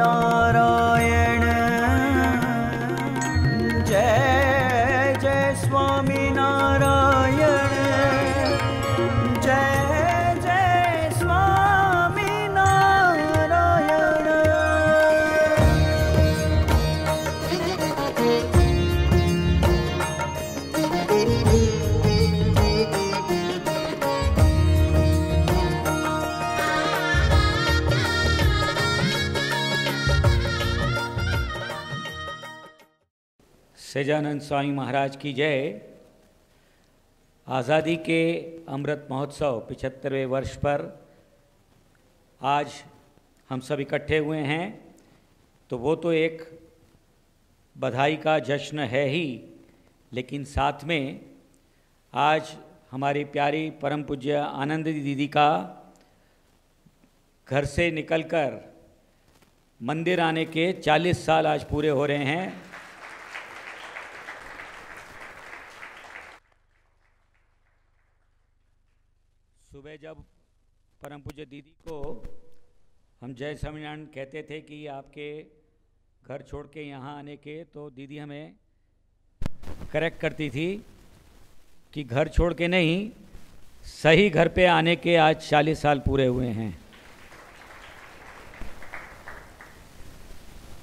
नारायण। जय जय स्वामी नारायण। जय जय स्वामी नारायण। सहजानंद स्वामी महाराज की जय। आज़ादी के अमृत महोत्सव 75वें वर्ष पर आज हम सब इकट्ठे हुए हैं, तो वो तो एक बधाई का जश्न है ही, लेकिन साथ में आज हमारी प्यारी परम पूज्य आनंदी दीदी का घर से निकलकर मंदिर आने के 40 साल आज पूरे हो रहे हैं। सुबह जब परम पूज्य दीदी को हम जय स्वामीनारायण कहते थे कि आपके घर छोड़ के यहाँ आने के, तो दीदी हमें करेक्ट करती थी कि घर छोड़ के नहीं, सही घर पे आने के आज 40 साल पूरे हुए हैं।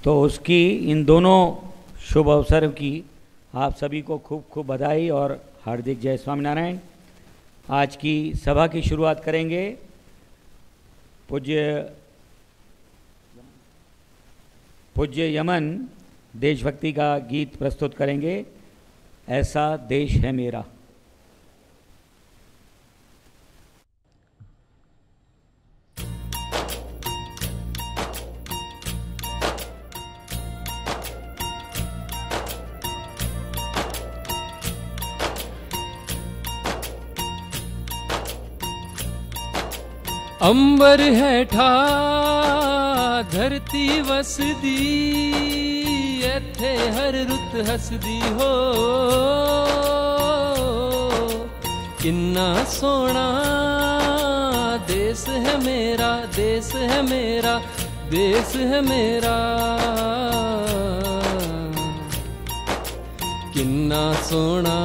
तो उसकी इन दोनों शुभ अवसरों की आप सभी को खूब खूब बधाई और हार्दिक जय स्वामीनारायण। आज की सभा की शुरुआत करेंगे पूज्य यमन देशभक्ति का गीत प्रस्तुत करेंगे, ऐसा देश है मेरा। अंबर है ठा धरती वसदी, इत्थे हर रुत हसदी हो। किन्ना सोना देश है मेरा, देश है मेरा, देश है मेरा। किन्ना सोना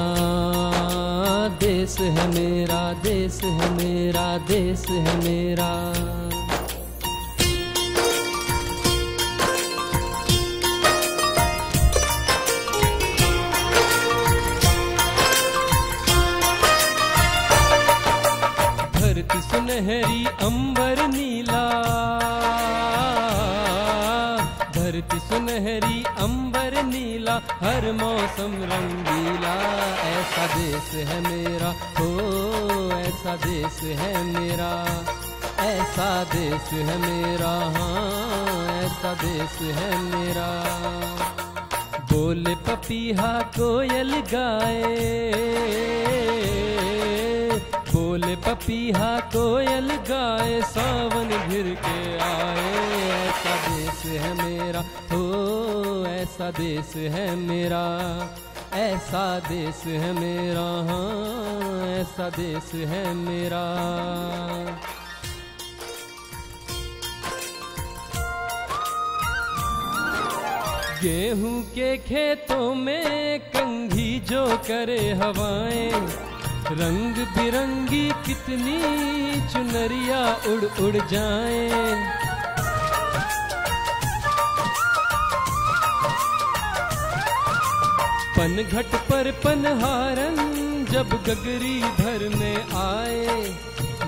देश है मेरा, देश है मेरा, देश है मेरा। धरती सुनहरी अंबर नीला, धरती सुनहरी अंबर नीला, हर मौसम रंगीला। ऐसा देश है मेरा, हो ऐसा देश है मेरा, ऐसा देश है मेरा, हाँ ऐसा देश है मेरा। बोले पपीहा कोयल गाए, बोले पपीहा कोयल गाए, सावन घिर के आए। ऐसा देश है मेरा, हो ऐसा देश है मेरा, ऐसा देश है मेरा, हाँ ऐसा देश है मेरा। गेहूं के खेतों में कंघी जो करे हवाएं, रंग बिरंगी कितनी चुनरिया उड़ उड़ जाएं। पनघट पर पनहारन जब गगरी भर में आए,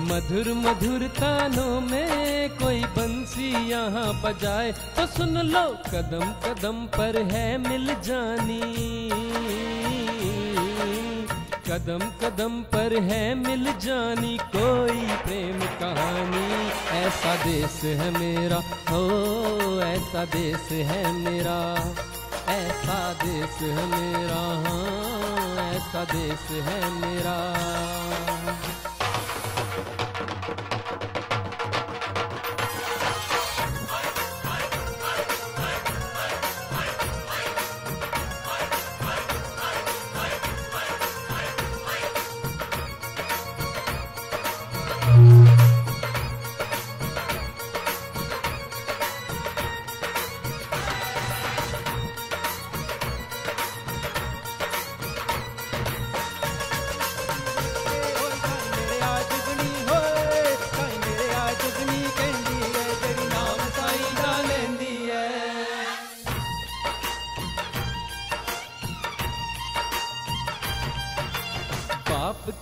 मधुर मधुर तानों में कोई बंसी यहाँ बजाए। तो सुन लो कदम कदम पर है मिल जानी, कदम कदम पर है मिल जानी कोई प्रेम कहानी। ऐसा देश है मेरा, हो ऐसा देश है मेरा, ऐसा देश है मेरा, हाँ ऐसा देश है मेरा।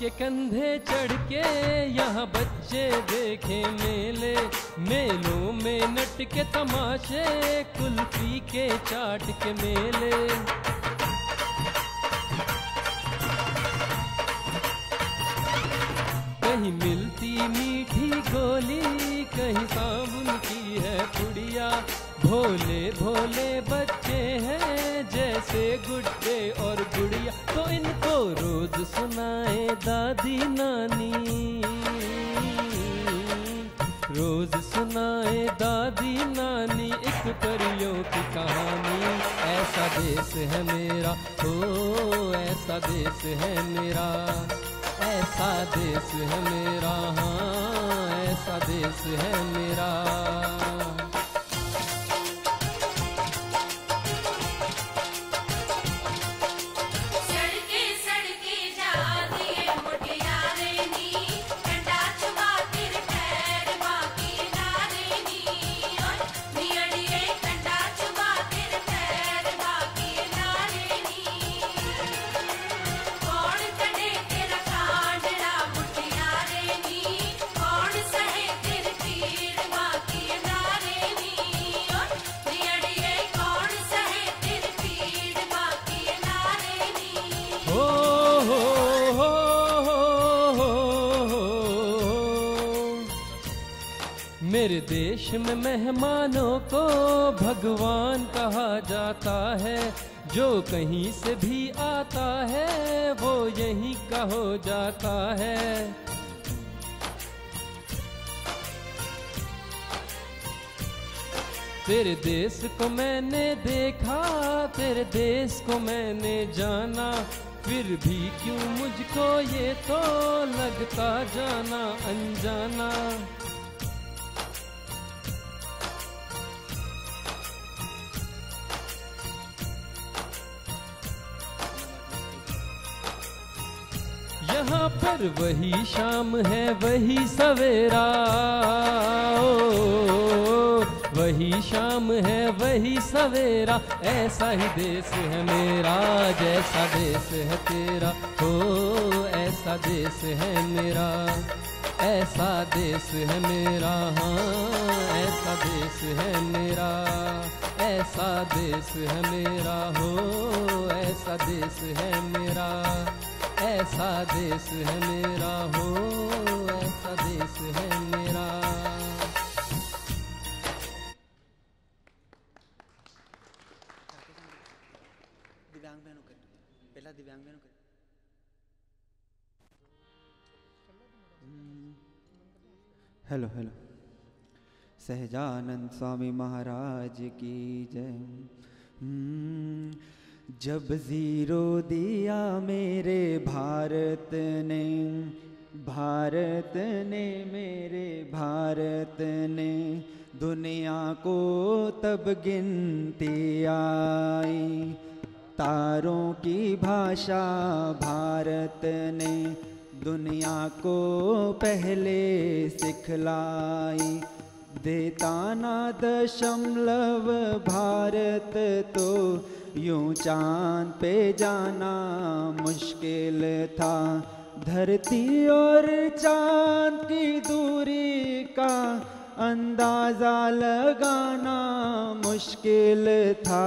के कंधे चढ़ के यहाँ बच्चे देखे मेले, मेलों में नट के तमाशे, कुल्फी के चाट के मेले। कहीं मिलती मीठी गोली, कहीं साबुन की है पुड़िया। भोले भोले बच्चे हैं जैसे गुड्डे और गुड़िया, तो इनको रोज सुनाए दादी नानी, रोज सुनाए दादी नानी एक परियों की कहानी। ऐसा देश है मेरा, ओ ऐसा देश है मेरा, ऐसा देश है मेरा, हाँ ऐसा देश है मेरा। मेरे देश में मेहमानों को भगवान कहा जाता है, जो कहीं से भी आता है वो यहीं का हो जाता है। तेरे देश को मैंने देखा, तेरे देश को मैंने जाना, फिर भी क्यों मुझको ये तो लगता जाना अनजाना। यहाँ पर वही शाम है वही सवेरा, ओ वही शाम है वही सवेरा। ऐसा ही देश है मेरा जैसा देश है तेरा, ओ ऐसा देश है मेरा, ऐसा देश है मेरा, हाँ ऐसा देश है मेरा, ऐसा देश है मेरा, हो ऐसा देश है मेरा, ऐसा देश है मेरा, हो ऐसा देश है मेरा। दिव्यांग बहनों के पहला दिव्यांग बहनों के हेलो हेलो। सहजानंद स्वामी महाराज की जय। जब जीरो दिया मेरे भारत ने, भारत ने मेरे भारत ने, दुनिया को तब गिनती आई। तारों की भाषा भारत ने दुनिया को पहले सिखलाई। देता ना दशमलव भारत तो यूं चांद पे जाना मुश्किल था। धरती और चांद की दूरी का अंदाजा लगाना मुश्किल था।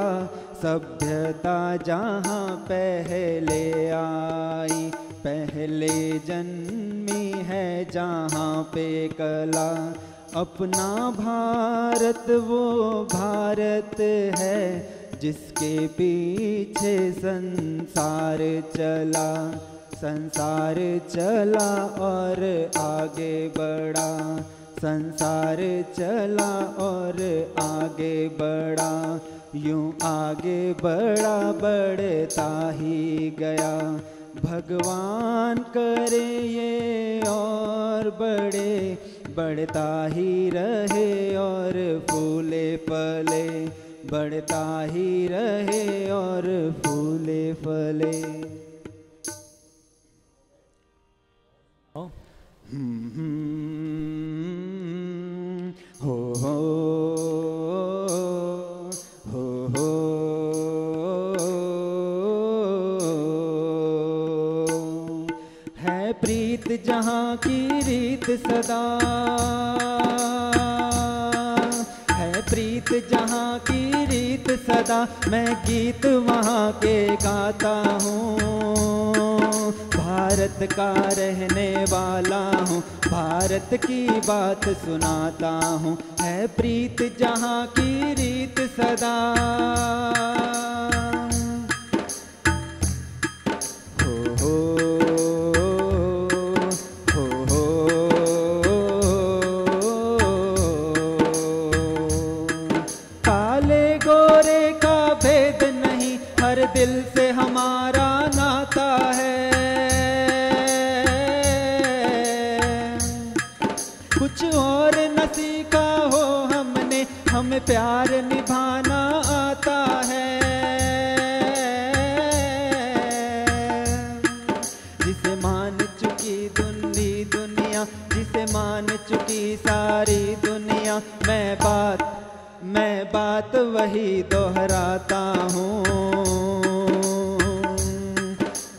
सभ्यता जहाँ पहले आई, पहले जन्मी है जहाँ पे कला। अपना भारत वो भारत है जिसके पीछे संसार चला, संसार चला और आगे बढ़ा, संसार चला और आगे बढ़ा। यूं आगे बढ़ा बढ़ता ही गया। भगवान करे ये और बढ़े, बढ़ता ही रहे और फूले फले, बढ़ता ही रहे और फूले फले। हो है जहाँ की रीत सदा, है प्रीत जहाँ की रीत सदा, मैं गीत वहाँ के गाता हूँ। भारत का रहने वाला हूँ, भारत की बात सुनाता हूँ, है प्रीत जहाँ की रीत सदा। दिल से हमारा नाता है, कुछ और न सीखा हो हमने, हमें प्यार निभाना आता है। जिसे मान चुकी दुनिया, जिसे मान चुकी सारी दुनिया, मैं बात वही दोहराता हूँ।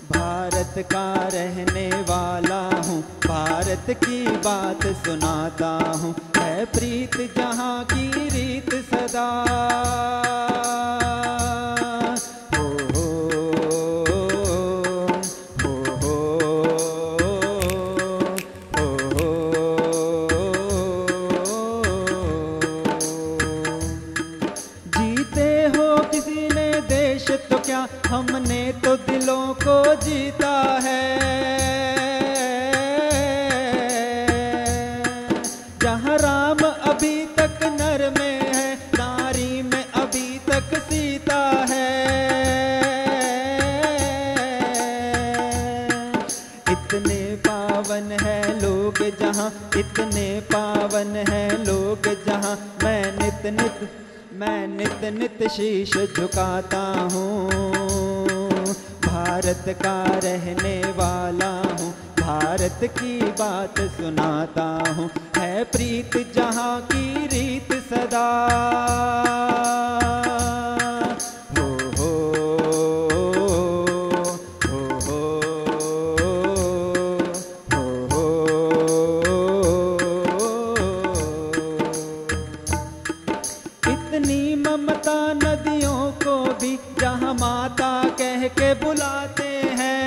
भारत का रहने वाला हूँ, भारत की बात सुनाता हूँ, है प्रीत जहाँ की रीत सदा। हमने तो दिलों को जीता है, जहाँ राम अभी तक नर में है, नारी में अभी तक सीता है। इतने पावन है लोग जहाँ, इतने पावन है लोग जहाँ, मैं नित नित शीश झुकाता हूँ। भारत का रहने वाला हूँ, भारत की बात सुनाता हूँ, है प्रीत जहाँ की रीत सदा। इतनी ममता नदियों को भी जहाँ माता कह के बुलाते हैं,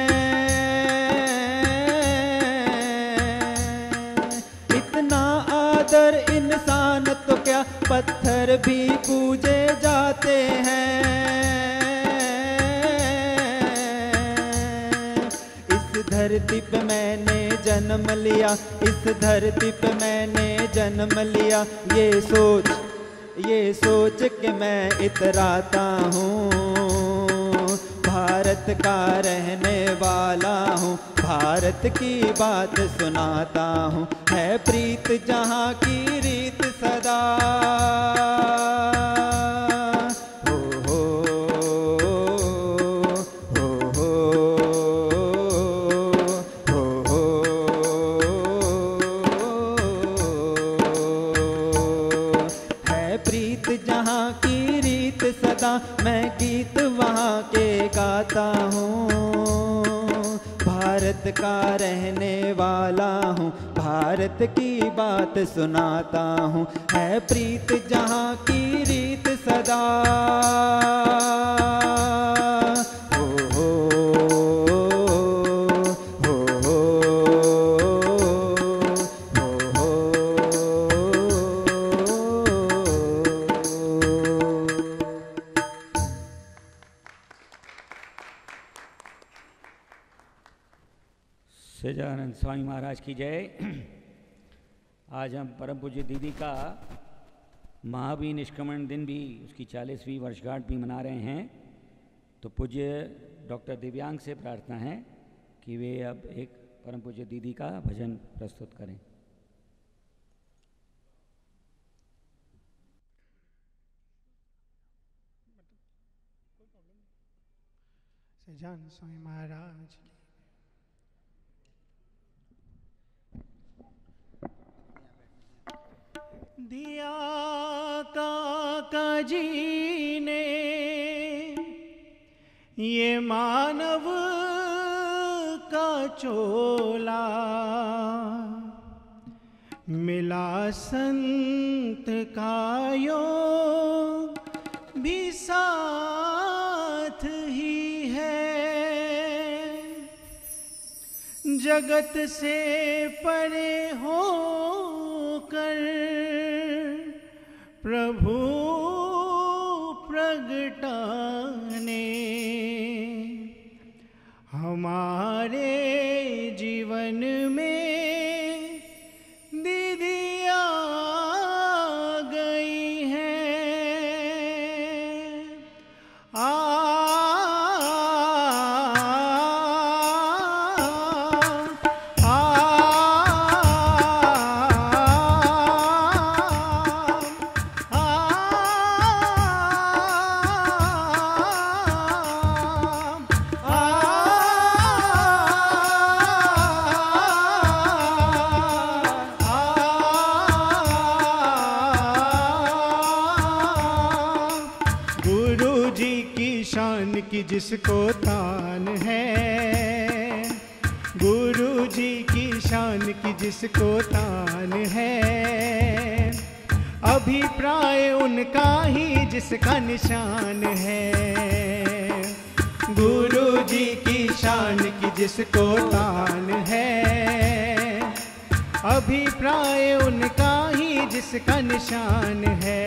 इतना आदर इंसान तो क्या पत्थर भी पूजे जाते हैं। इस धरती पे मैंने जन्म लिया, इस धरती पे मैंने जन्म लिया, ये सोच के मैं इतराता हूँ। भारत का रहने वाला हूँ, भारत की बात सुनाता हूँ, है प्रीत जहाँ की रीत सदा। जहाँ की रीत सदा, मैं गीत वहाँ के गाता हूँ। भारत का रहने वाला हूँ, भारत की बात सुनाता हूँ, है प्रीत जहाँ की रीत सदा। सच्चिदानंद स्वामी महाराज की जय। आज हम परम पूज्य दीदी का महावीर निष्क्रमण दिन भी, उसकी 40वीं वर्षगांठ भी मना रहे हैं। तो पूज्य डॉक्टर दिव्यांग से प्रार्थना है कि वे अब एक परम पूज्य दीदी का भजन प्रस्तुत करें। सच्चिदानंद स्वामी महाराज की दिया काका जी ने ये मानव का चोला, मिला संत का योग भी साथ ही है। जगत से परे होकर प्रभु प्रगटाने हमारे जीवन में दीदी आ गई है। की जिसको तान है, गुरु जी की शान की जिसको तान है, अभिप्राय उनका ही जिसका निशान है। गुरु जी की शान की जिसको तान है, अभिप्राय उनका ही जिसका निशान है।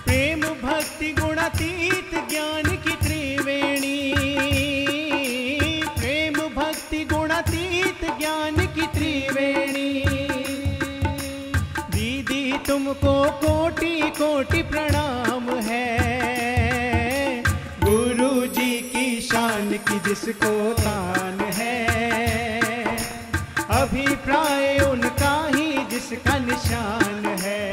प्रेम भक्ति गुणातीत ज्ञान की त्रिवेणी, प्रेम भक्ति गुणातीत ज्ञान की त्रिवेणी। दीदी तुमको कोटि कोटि प्रणाम है, गुरु जी की शान की जिसको तान है, अभिप्राय उनका ही जिसका निशान है।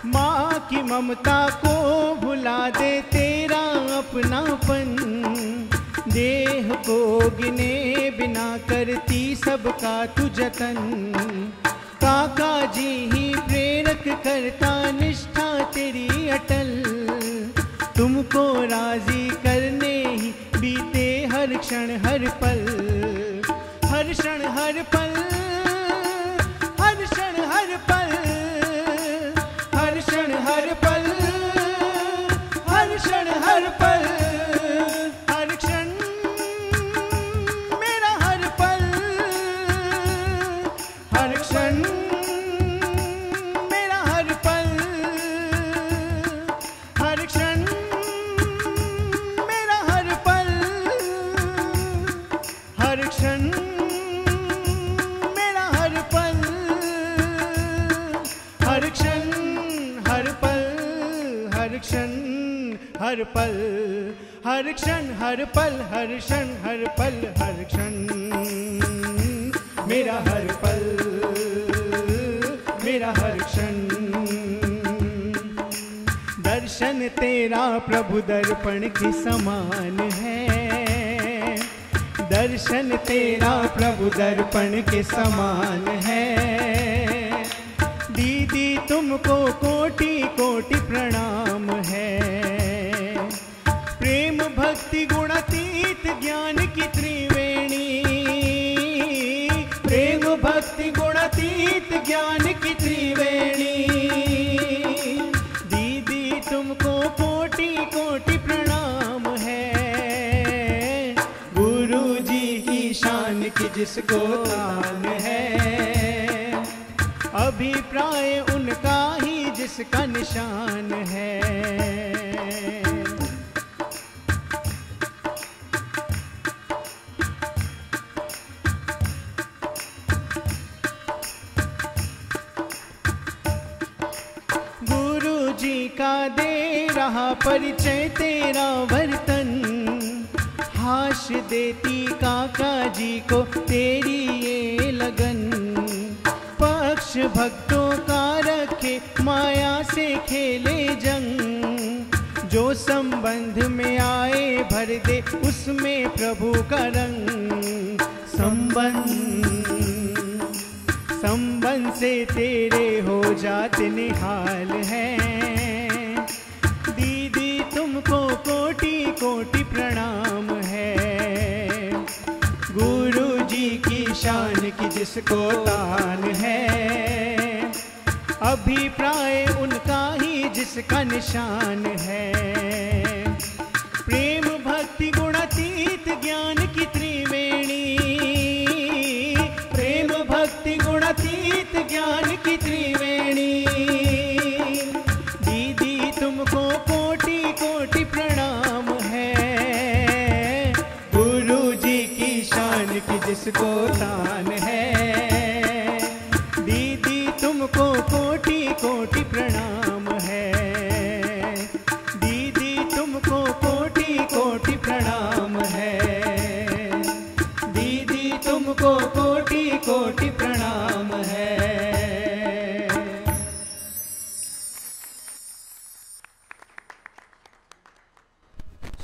माँ की ममता को भुला दे तेरा अपनापन, देह को गिने बिना करती सबका तू जतन। काका जी ही प्रेरक करता निष्ठा तेरी अटल, तुमको राजी करने ही बीते हर क्षण हर पल, हर क्षण हर पल, हर क्षण हर पल, हर क्षण हर पल, हर क्षण हर पल, हर क्षण मेरा हर पल, हर क्षण मेरा हर पल, हर क्षण मेरा हर पल, हर क्षण मेरा हर पल, हर क्षण हर पल, हर क्षण हर पल, हर क्षण हर पल, हर क्षण हर पल, हर क्षण मेरा हर पल, मेरा हर क्षण। दर्शन तेरा प्रभु दर्पण के समान है, दर्शन तेरा प्रभु दर्पण के समान है। दीदी तुमको कोटि कोटि प्रणाम है, प्रेम भक्ति गुणातीत ज्ञान की त्रिवेणी, प्रेम भक्ति गुणातीत ज्ञान की त्रिवेणी। दीदी तुमको कोटि कोटि प्रणाम है, गुरु जी की शान की जिसको तान है, अभिप्राय उनका ही जिसका निशान है। गुरु जी का दे रहा परिचय तेरा वर्तन, हाश देती काका जी को तेरी ये लगन। पक्ष भक्तों का रखे माया से खेले जंग, जो संबंध में आए भर दे उसमें प्रभु का रंग। संबंध बन से तेरे हो जाते निहाल हैं। दीदी तुमको कोटि कोटि प्रणाम है। गुरु जी की शान की जिसको तान है, अभिप्राय उनका ही जिसका निशान है। प्रेम भक्ति गुणातीत ज्ञान की त्रिवेणी, प्रेम भक्ति गुणातीत ज्ञान की त्रिवेणी। दीदी तुमको कोटि कोटि प्रणाम है। गुरु जी की शान की जिसको तान है, दीदी तुमको कोटि कोटि प्रणाम है। दीदी तुमको कोटि कोटि प्रणाम है। दीदी तुमको कोटि कोटि प्रणाम है।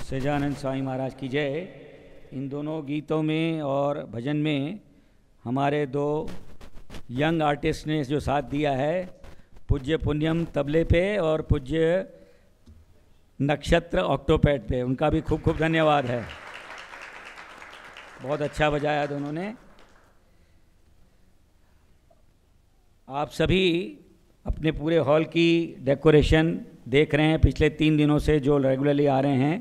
सच्चिदानंद स्वामी महाराज की जय। इन दोनों गीतों में और भजन में हमारे दो यंग आर्टिस्ट ने जो साथ दिया है, पूज्य पुण्यम तबले पे और पूज्य नक्षत्र ऑक्टोपैड पे, उनका भी खूब खूब धन्यवाद है। बहुत अच्छा बजाया दोनों ने। आप सभी अपने पूरे हॉल की डेकोरेशन देख रहे हैं पिछले 3 दिनों से, जो रेगुलरली आ रहे हैं,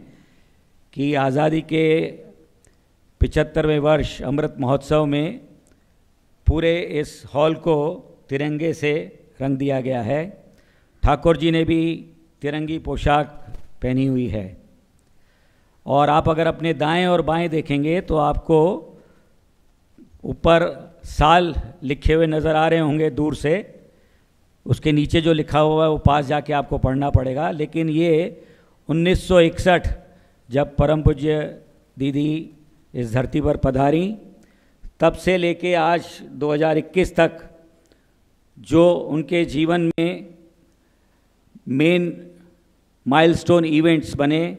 कि आज़ादी के 75वें वर्ष अमृत महोत्सव में पूरे इस हॉल को तिरंगे से रंग दिया गया है। ठाकुर जी ने भी तिरंगी पोशाक पहनी हुई है। और आप अगर अपने दाएं और बाएं देखेंगे तो आपको ऊपर साल लिखे हुए नज़र आ रहे होंगे दूर से, उसके नीचे जो लिखा हुआ है वो पास जाके आपको पढ़ना पड़ेगा। लेकिन ये 1961 जब परम पूज्य दीदी इस धरती पर पधारी, तब से लेके आज 2021 तक जो उनके जीवन में मेन माइलस्टोन इवेंट्स बने,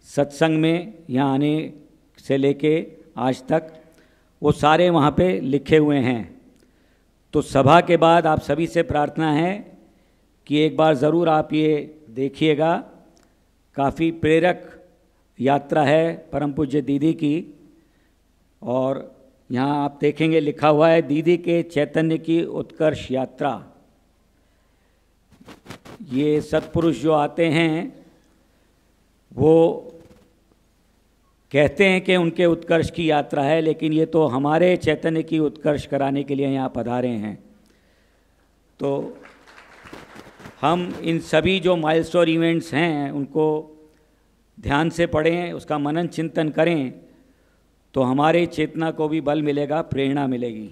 सत्संग में यहाँ आने से लेके आज तक, वो सारे वहाँ पे लिखे हुए हैं। तो सभा के बाद आप सभी से प्रार्थना है कि एक बार ज़रूर आप ये देखिएगा। काफ़ी प्रेरक यात्रा है परम पूज्य दीदी की। और यहाँ आप देखेंगे लिखा हुआ है दीदी के चैतन्य की उत्कर्ष यात्रा। ये सत्पुरुष जो आते हैं वो कहते हैं कि उनके उत्कर्ष की यात्रा है, लेकिन ये तो हमारे चैतन्य की उत्कर्ष कराने के लिए यहाँ पधारे हैं। तो हम इन सभी जो माइलस्टोन इवेंट्स हैं उनको ध्यान से पढ़ें, उसका मनन चिंतन करें, तो हमारे चेतना को भी बल मिलेगा, प्रेरणा मिलेगी।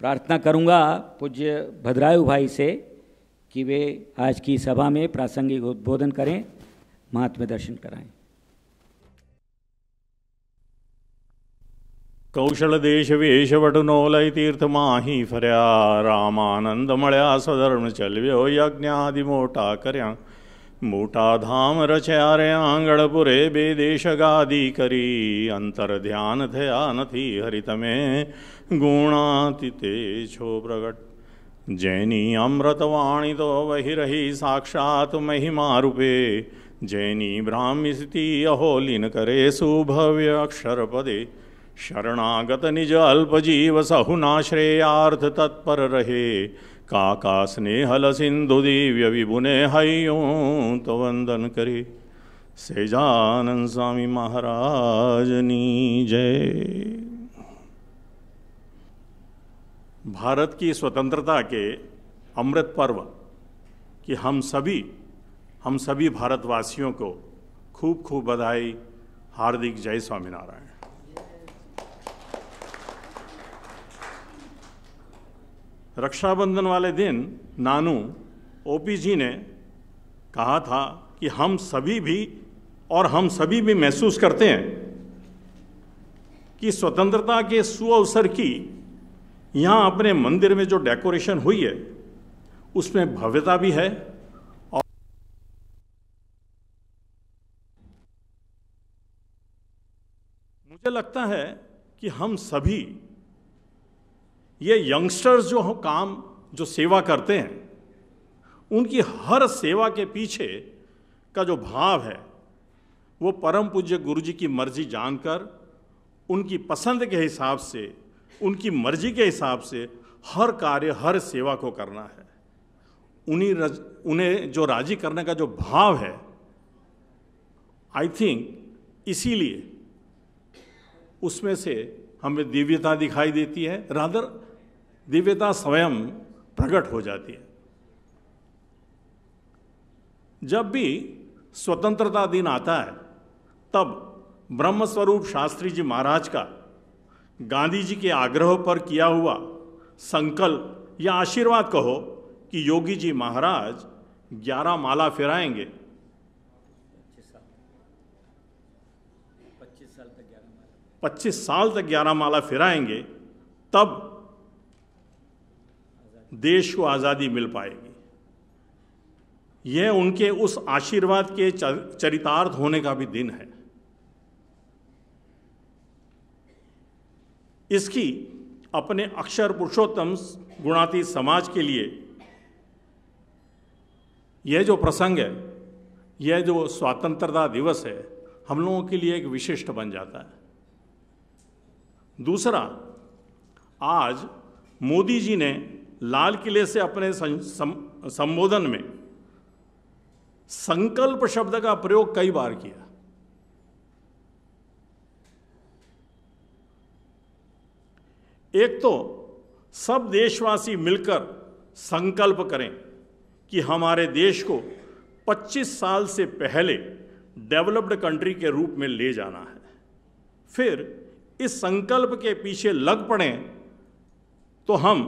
प्रार्थना करूंगा पूज्य भद्रायु भाई से कि वे आज की सभा में प्रासंगिक उद्बोधन करें, महात्म्य दर्शन कराएं। कौशल देश वेश वटुनोलय तीर्थ माही फरिया, रामानंद मळ्या स्वधर्म चलव्यो यज्ञादि मोटा करया। मोटा धाम रच्या रे आंगणपुरे बेदेश गादी करी, अंतर ध्यान थया नथी हरित में गुणातीते छो प्रगट। जैनी अमृतवाणी तो वही रही साक्षात महिमा रूपे, जैनी ब्राह्मी स्थिति अहोलिन करे सुभव्य अक्षर पदे। शरणागत निज अल्प जीव सहुनाश्रेयार्थ तत्पर रहे, काका स्नेहल सिंधु दिव्य विभुने हयों तो वंदन करे। सच्चिदानंद स्वामी महाराज नी जय। भारत की स्वतंत्रता के अमृत पर्व की हम सभी भारतवासियों को खूब खूब बधाई, हार्दिक जय स्वामीनारायण। रक्षाबंधन वाले दिन नानू ओपी जी ने कहा था कि हम सभी भी महसूस करते हैं कि स्वतंत्रता के सुअवसर की यहाँ अपने मंदिर में जो डेकोरेशन हुई है उसमें भव्यता भी है। और मुझे लगता है कि हम सभी ये यंगस्टर्स जो सेवा करते हैं, उनकी हर सेवा के पीछे का जो भाव है वो परम पूज्य गुरु जी की मर्जी जानकर, उनकी पसंद के हिसाब से, उनकी मर्जी के हिसाब से हर कार्य, हर सेवा को करना है। उन्हें जो राजी करने का जो भाव है, आई थिंक इसीलिए उसमें से हमें दिव्यता दिखाई देती है, रादर दिव्यता स्वयं प्रकट हो जाती है। जब भी स्वतंत्रता दिन आता है तब ब्रह्मस्वरूप शास्त्री जी महाराज का गांधी जी के आग्रह पर किया हुआ संकल्प या आशीर्वाद कहो कि योगी जी महाराज 11 माला फिराएंगे। 25 साल तक 11 माला फिराएंगे, तब देश को आज़ादी मिल पाएगी। यह उनके उस आशीर्वाद के चरितार्थ होने का भी दिन है। इसकी अपने अक्षर पुरुषोत्तम गुणातीत समाज के लिए यह जो प्रसंग है, यह जो स्वतंत्रता दिवस है, हम लोगों के लिए एक विशिष्ट बन जाता है। दूसरा, आज मोदी जी ने लाल किले से अपने संबोधन में संकल्प शब्द का प्रयोग कई बार किया। एक तो सब देशवासी मिलकर संकल्प करें कि हमारे देश को 25 साल से पहले डेवलप्ड कंट्री के रूप में ले जाना है। फिर इस संकल्प के पीछे लग पड़ें तो हम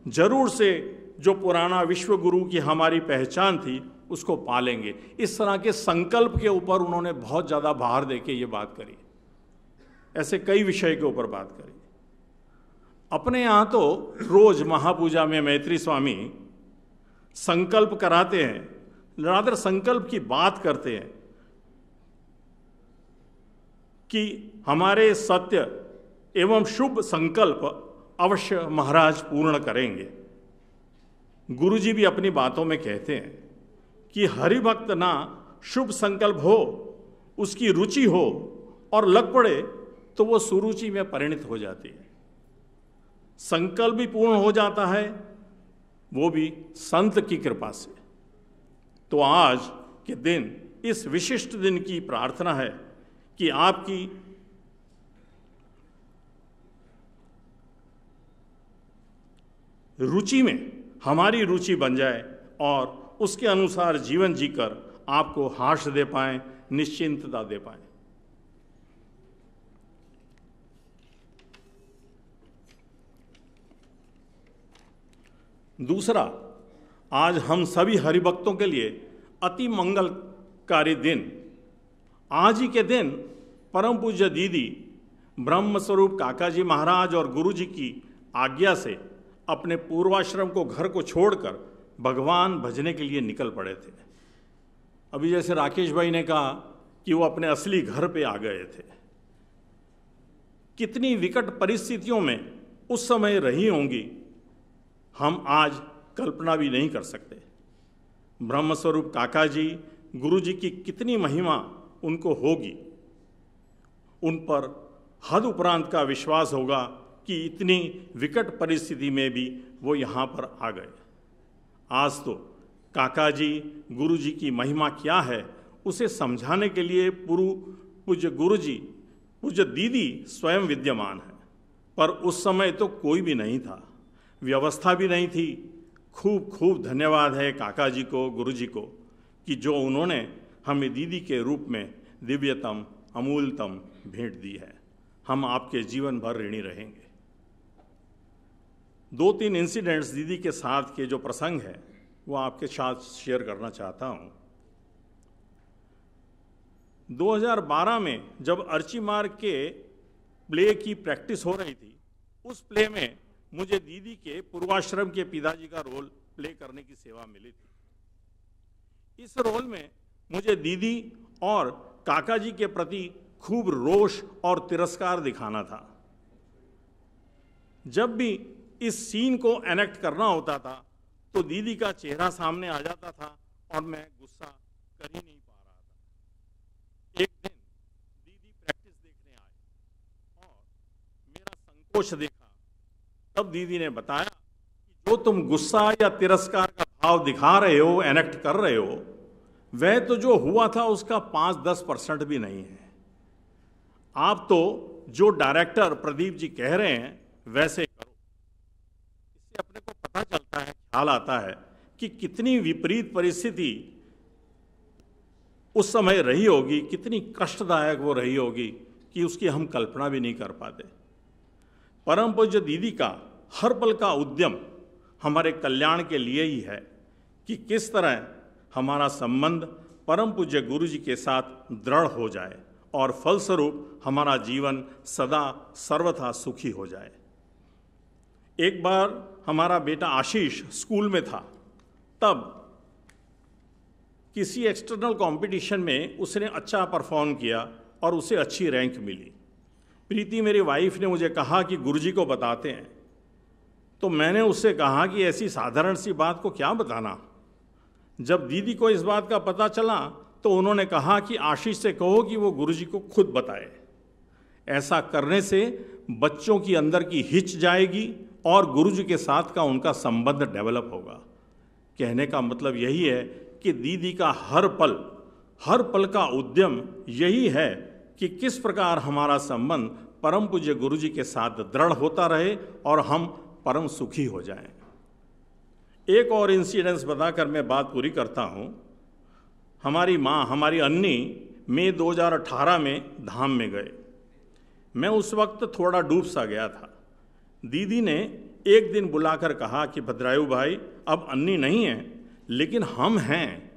जरूर से जो पुराना विश्व गुरु की हमारी पहचान थी उसको पालेंगे। इस तरह के संकल्प के ऊपर उन्होंने बहुत ज़्यादा भार देके ये बात करी। ऐसे कई विषय के ऊपर बात करी। अपने यहाँ तो रोज महापूजा में मैत्री स्वामी संकल्प कराते हैं, रादर संकल्प की बात करते हैं कि हमारे सत्य एवं शुभ संकल्प अवश्य महाराज पूर्ण करेंगे। गुरु जी भी अपनी बातों में कहते हैं कि हरिभक्त ना शुभ संकल्प हो, उसकी रुचि हो और लग पड़े तो वो सुरुचि में परिणित हो जाती है। संकल्प भी पूर्ण हो जाता है, वो भी संत की कृपा से। तो आज के दिन, इस विशिष्ट दिन की प्रार्थना है कि आपकी रुचि में हमारी रुचि बन जाए और उसके अनुसार जीवन जीकर आपको हर्ष दे पाएं, निश्चिंतता दे पाएं। दूसरा, आज हम सभी हरिभक्तों के लिए अति मंगलकारी दिन, आज ही के दिन परम पूज्य दीदी ब्रह्मस्वरूप काका जी महाराज और गुरु जी की आज्ञा से अपने पूर्वाश्रम को, घर को छोड़कर भगवान भजने के लिए निकल पड़े थे। अभी जैसे राकेश भाई ने कहा कि वो अपने असली घर पे आ गए थे। कितनी विकट परिस्थितियों में उस समय रही होंगी, हम आज कल्पना भी नहीं कर सकते। ब्रह्मस्वरूप काका जी, गुरु जी की कितनी महिमा उनको होगी, उन पर हद उपरांत का विश्वास होगा कि इतनी विकट परिस्थिति में भी वो यहाँ पर आ गए। आज तो काका जी, गुरु जी की महिमा क्या है उसे समझाने के लिए पूज्य गुरु जी, पूज्य दीदी स्वयं विद्यमान है। पर उस समय तो कोई भी नहीं था, व्यवस्था भी नहीं थी। खूब खूब धन्यवाद है काका जी को, गुरु जी को, कि जो उन्होंने हमें दीदी के रूप में दिव्यतम, अमूलतम भेंट दी है। हम आपके जीवन भर ऋणी रहेंगे। 2-3 इंसिडेंट्स दीदी के साथ के जो प्रसंग है वो आपके साथ शेयर करना चाहता हूँ। 2012 में जब अर्ची मार्ग के प्ले की प्रैक्टिस हो रही थी, उस प्ले में मुझे दीदी के पूर्वाश्रम के पिताजी का रोल प्ले करने की सेवा मिली थी। इस रोल में मुझे दीदी और काका जी के प्रति खूब रोष और तिरस्कार दिखाना था। जब भी इस सीन को एनेक्ट करना होता था तो दीदी का चेहरा सामने आ जाता था और मैं गुस्सा कर ही नहीं पा रहा था। एक दिन दीदी प्रैक्टिस देखने आए और मेरा संकोच देखा, तब दीदी ने बताया कि जो तुम गुस्सा या तिरस्कार का भाव दिखा रहे हो, एनेक्ट कर रहे हो, वह तो जो हुआ था उसका 5-10% भी नहीं है। आप तो जो डायरेक्टर प्रदीप जी कह रहे हैं वैसे करो। इससे अपने को पता चलता है, ख्याल आता है कि कितनी विपरीत परिस्थिति उस समय रही होगी, कितनी कष्टदायक वो रही होगी कि उसकी हम कल्पना भी नहीं कर पाते। परम पूज्य दीदी का हर पल का उद्यम हमारे कल्याण के लिए ही है कि किस तरह हमारा संबंध परम पूज्य गुरु जी के साथ दृढ़ हो जाए और फलस्वरूप हमारा जीवन सदा सर्वथा सुखी हो जाए। एक बार हमारा बेटा आशीष स्कूल में था, तब किसी एक्सटर्नल कंपटीशन में उसने अच्छा परफॉर्म किया और उसे अच्छी रैंक मिली। प्रीति मेरी वाइफ ने मुझे कहा कि गुरुजी को बताते हैं, तो मैंने उससे कहा कि ऐसी साधारण सी बात को क्या बताना। जब दीदी को इस बात का पता चला तो उन्होंने कहा कि आशीष से कहो कि वो गुरुजी को खुद बताए। ऐसा करने से बच्चों की अंदर की हिच जाएगी और गुरुजी के साथ का उनका संबंध डेवलप होगा। कहने का मतलब यही है कि दीदी का हर पल का उद्यम यही है कि किस प्रकार हमारा संबंध परम पूज्य गुरुजी के साथ दृढ़ होता रहे और हम परम सुखी हो जाएं। एक और इंसिडेंस बताकर मैं बात पूरी करता हूँ। हमारी माँ, हमारी अन्नी मई 2018 में धाम में गए। मैं उस वक्त थोड़ा डूब सा गया था। दीदी ने एक दिन बुलाकर कहा कि भद्रायु भाई, अब अन्नी नहीं है लेकिन हम हैं।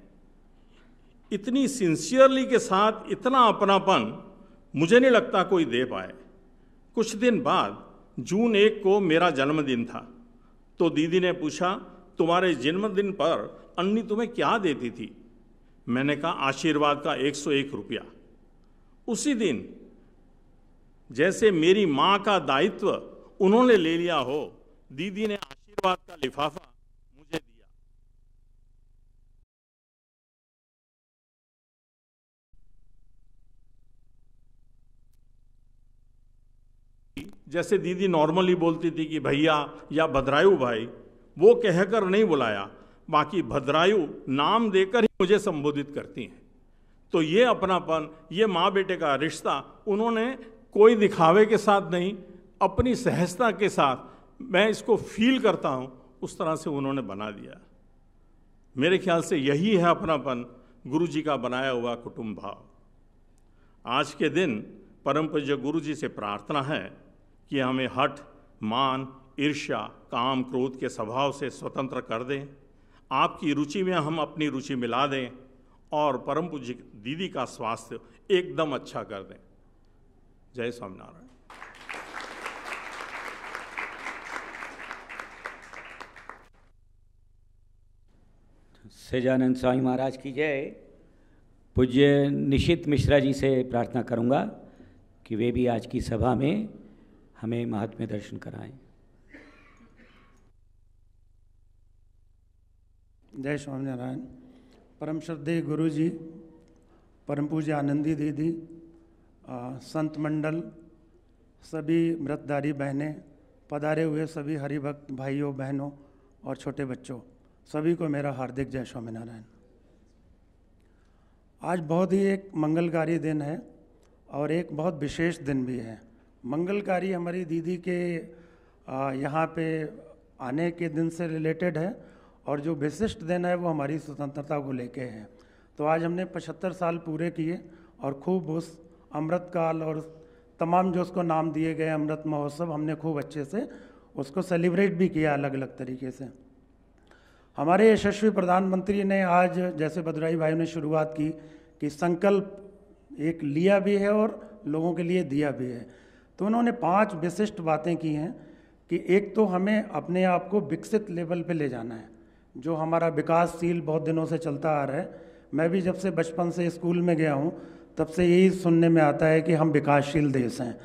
इतनी सिंसियरली के साथ इतना अपनापन मुझे नहीं लगता कोई दे पाए। कुछ दिन बाद जून 1 को मेरा जन्मदिन था, तो दीदी ने पूछा, तुम्हारे जन्मदिन पर अन्नी तुम्हें क्या देती थी? मैंने कहा, आशीर्वाद का 101 रुपया। उसी दिन जैसे मेरी माँ का दायित्व उन्होंने ले लिया हो, दीदी ने आशीर्वाद का लिफाफा मुझे दिया। जैसे दीदी नॉर्मली बोलती थी कि भैया या भद्रायु भाई, वो कहकर नहीं बुलाया, बाकी भद्रायु नाम देकर ही मुझे संबोधित करती हैं। तो ये अपनापन, ये माँ बेटे का रिश्ता उन्होंने कोई दिखावे के साथ नहीं, अपनी सहजता के साथ, मैं इसको फील करता हूँ, उस तरह से उन्होंने बना दिया। मेरे ख्याल से यही है अपनापन, गुरु जी का बनाया हुआ कुटुंब भाव। आज के दिन परम पूज्य गुरु जी से प्रार्थना है कि हमें हठ, मान, ईर्ष्या, काम, क्रोध के स्वभाव से स्वतंत्र कर दें। आपकी रुचि में हम अपनी रुचि मिला दें और परम पूज्य दीदी का स्वास्थ्य एकदम अच्छा कर दें। जय स्वामीनारायण। सच्चिदानंद स्वामी महाराज की जय। पूज्य निशित मिश्रा जी से प्रार्थना करूंगा कि वे भी आज की सभा में हमें महात्म्य दर्शन कराएं। जय स्वामीनारायण। परम श्रद्धेय गुरु जी, परम पूज्य आनंदी दीदी, संत मंडल, सभी व्रतधारी बहनें, पधारे हुए सभी हरिभक्त भाइयों बहनों और छोटे बच्चों, सभी को मेरा हार्दिक जय स्वामीनारायण। आज बहुत ही एक मंगलकारी दिन है और एक बहुत विशेष दिन भी है। मंगलकारी हमारी दीदी के यहाँ पे आने के दिन से रिलेटेड है और जो विशिष्ट दिन है वो हमारी स्वतंत्रता को लेके है। तो आज हमने 75 साल पूरे किए और खूब उस अमृत काल और तमाम जो उसको नाम दिए गए अमृत महोत्सव, हमने खूब अच्छे से उसको सेलिब्रेट भी किया अलग अलग तरीके से। हमारे यशस्वी प्रधानमंत्री ने आज, जैसे भद्राई भाई ने शुरुआत की, कि संकल्प एक लिया भी है और लोगों के लिए दिया भी है। तो उन्होंने 5 विशिष्ट बातें की हैं कि एक तो हमें अपने आप को विकसित लेवल पे ले जाना है, जो हमारा विकासशील बहुत दिनों से चलता आ रहा है। मैं भी जब से बचपन से स्कूल में गया हूँ तब से यही सुनने में आता है कि हम विकासशील देश हैं।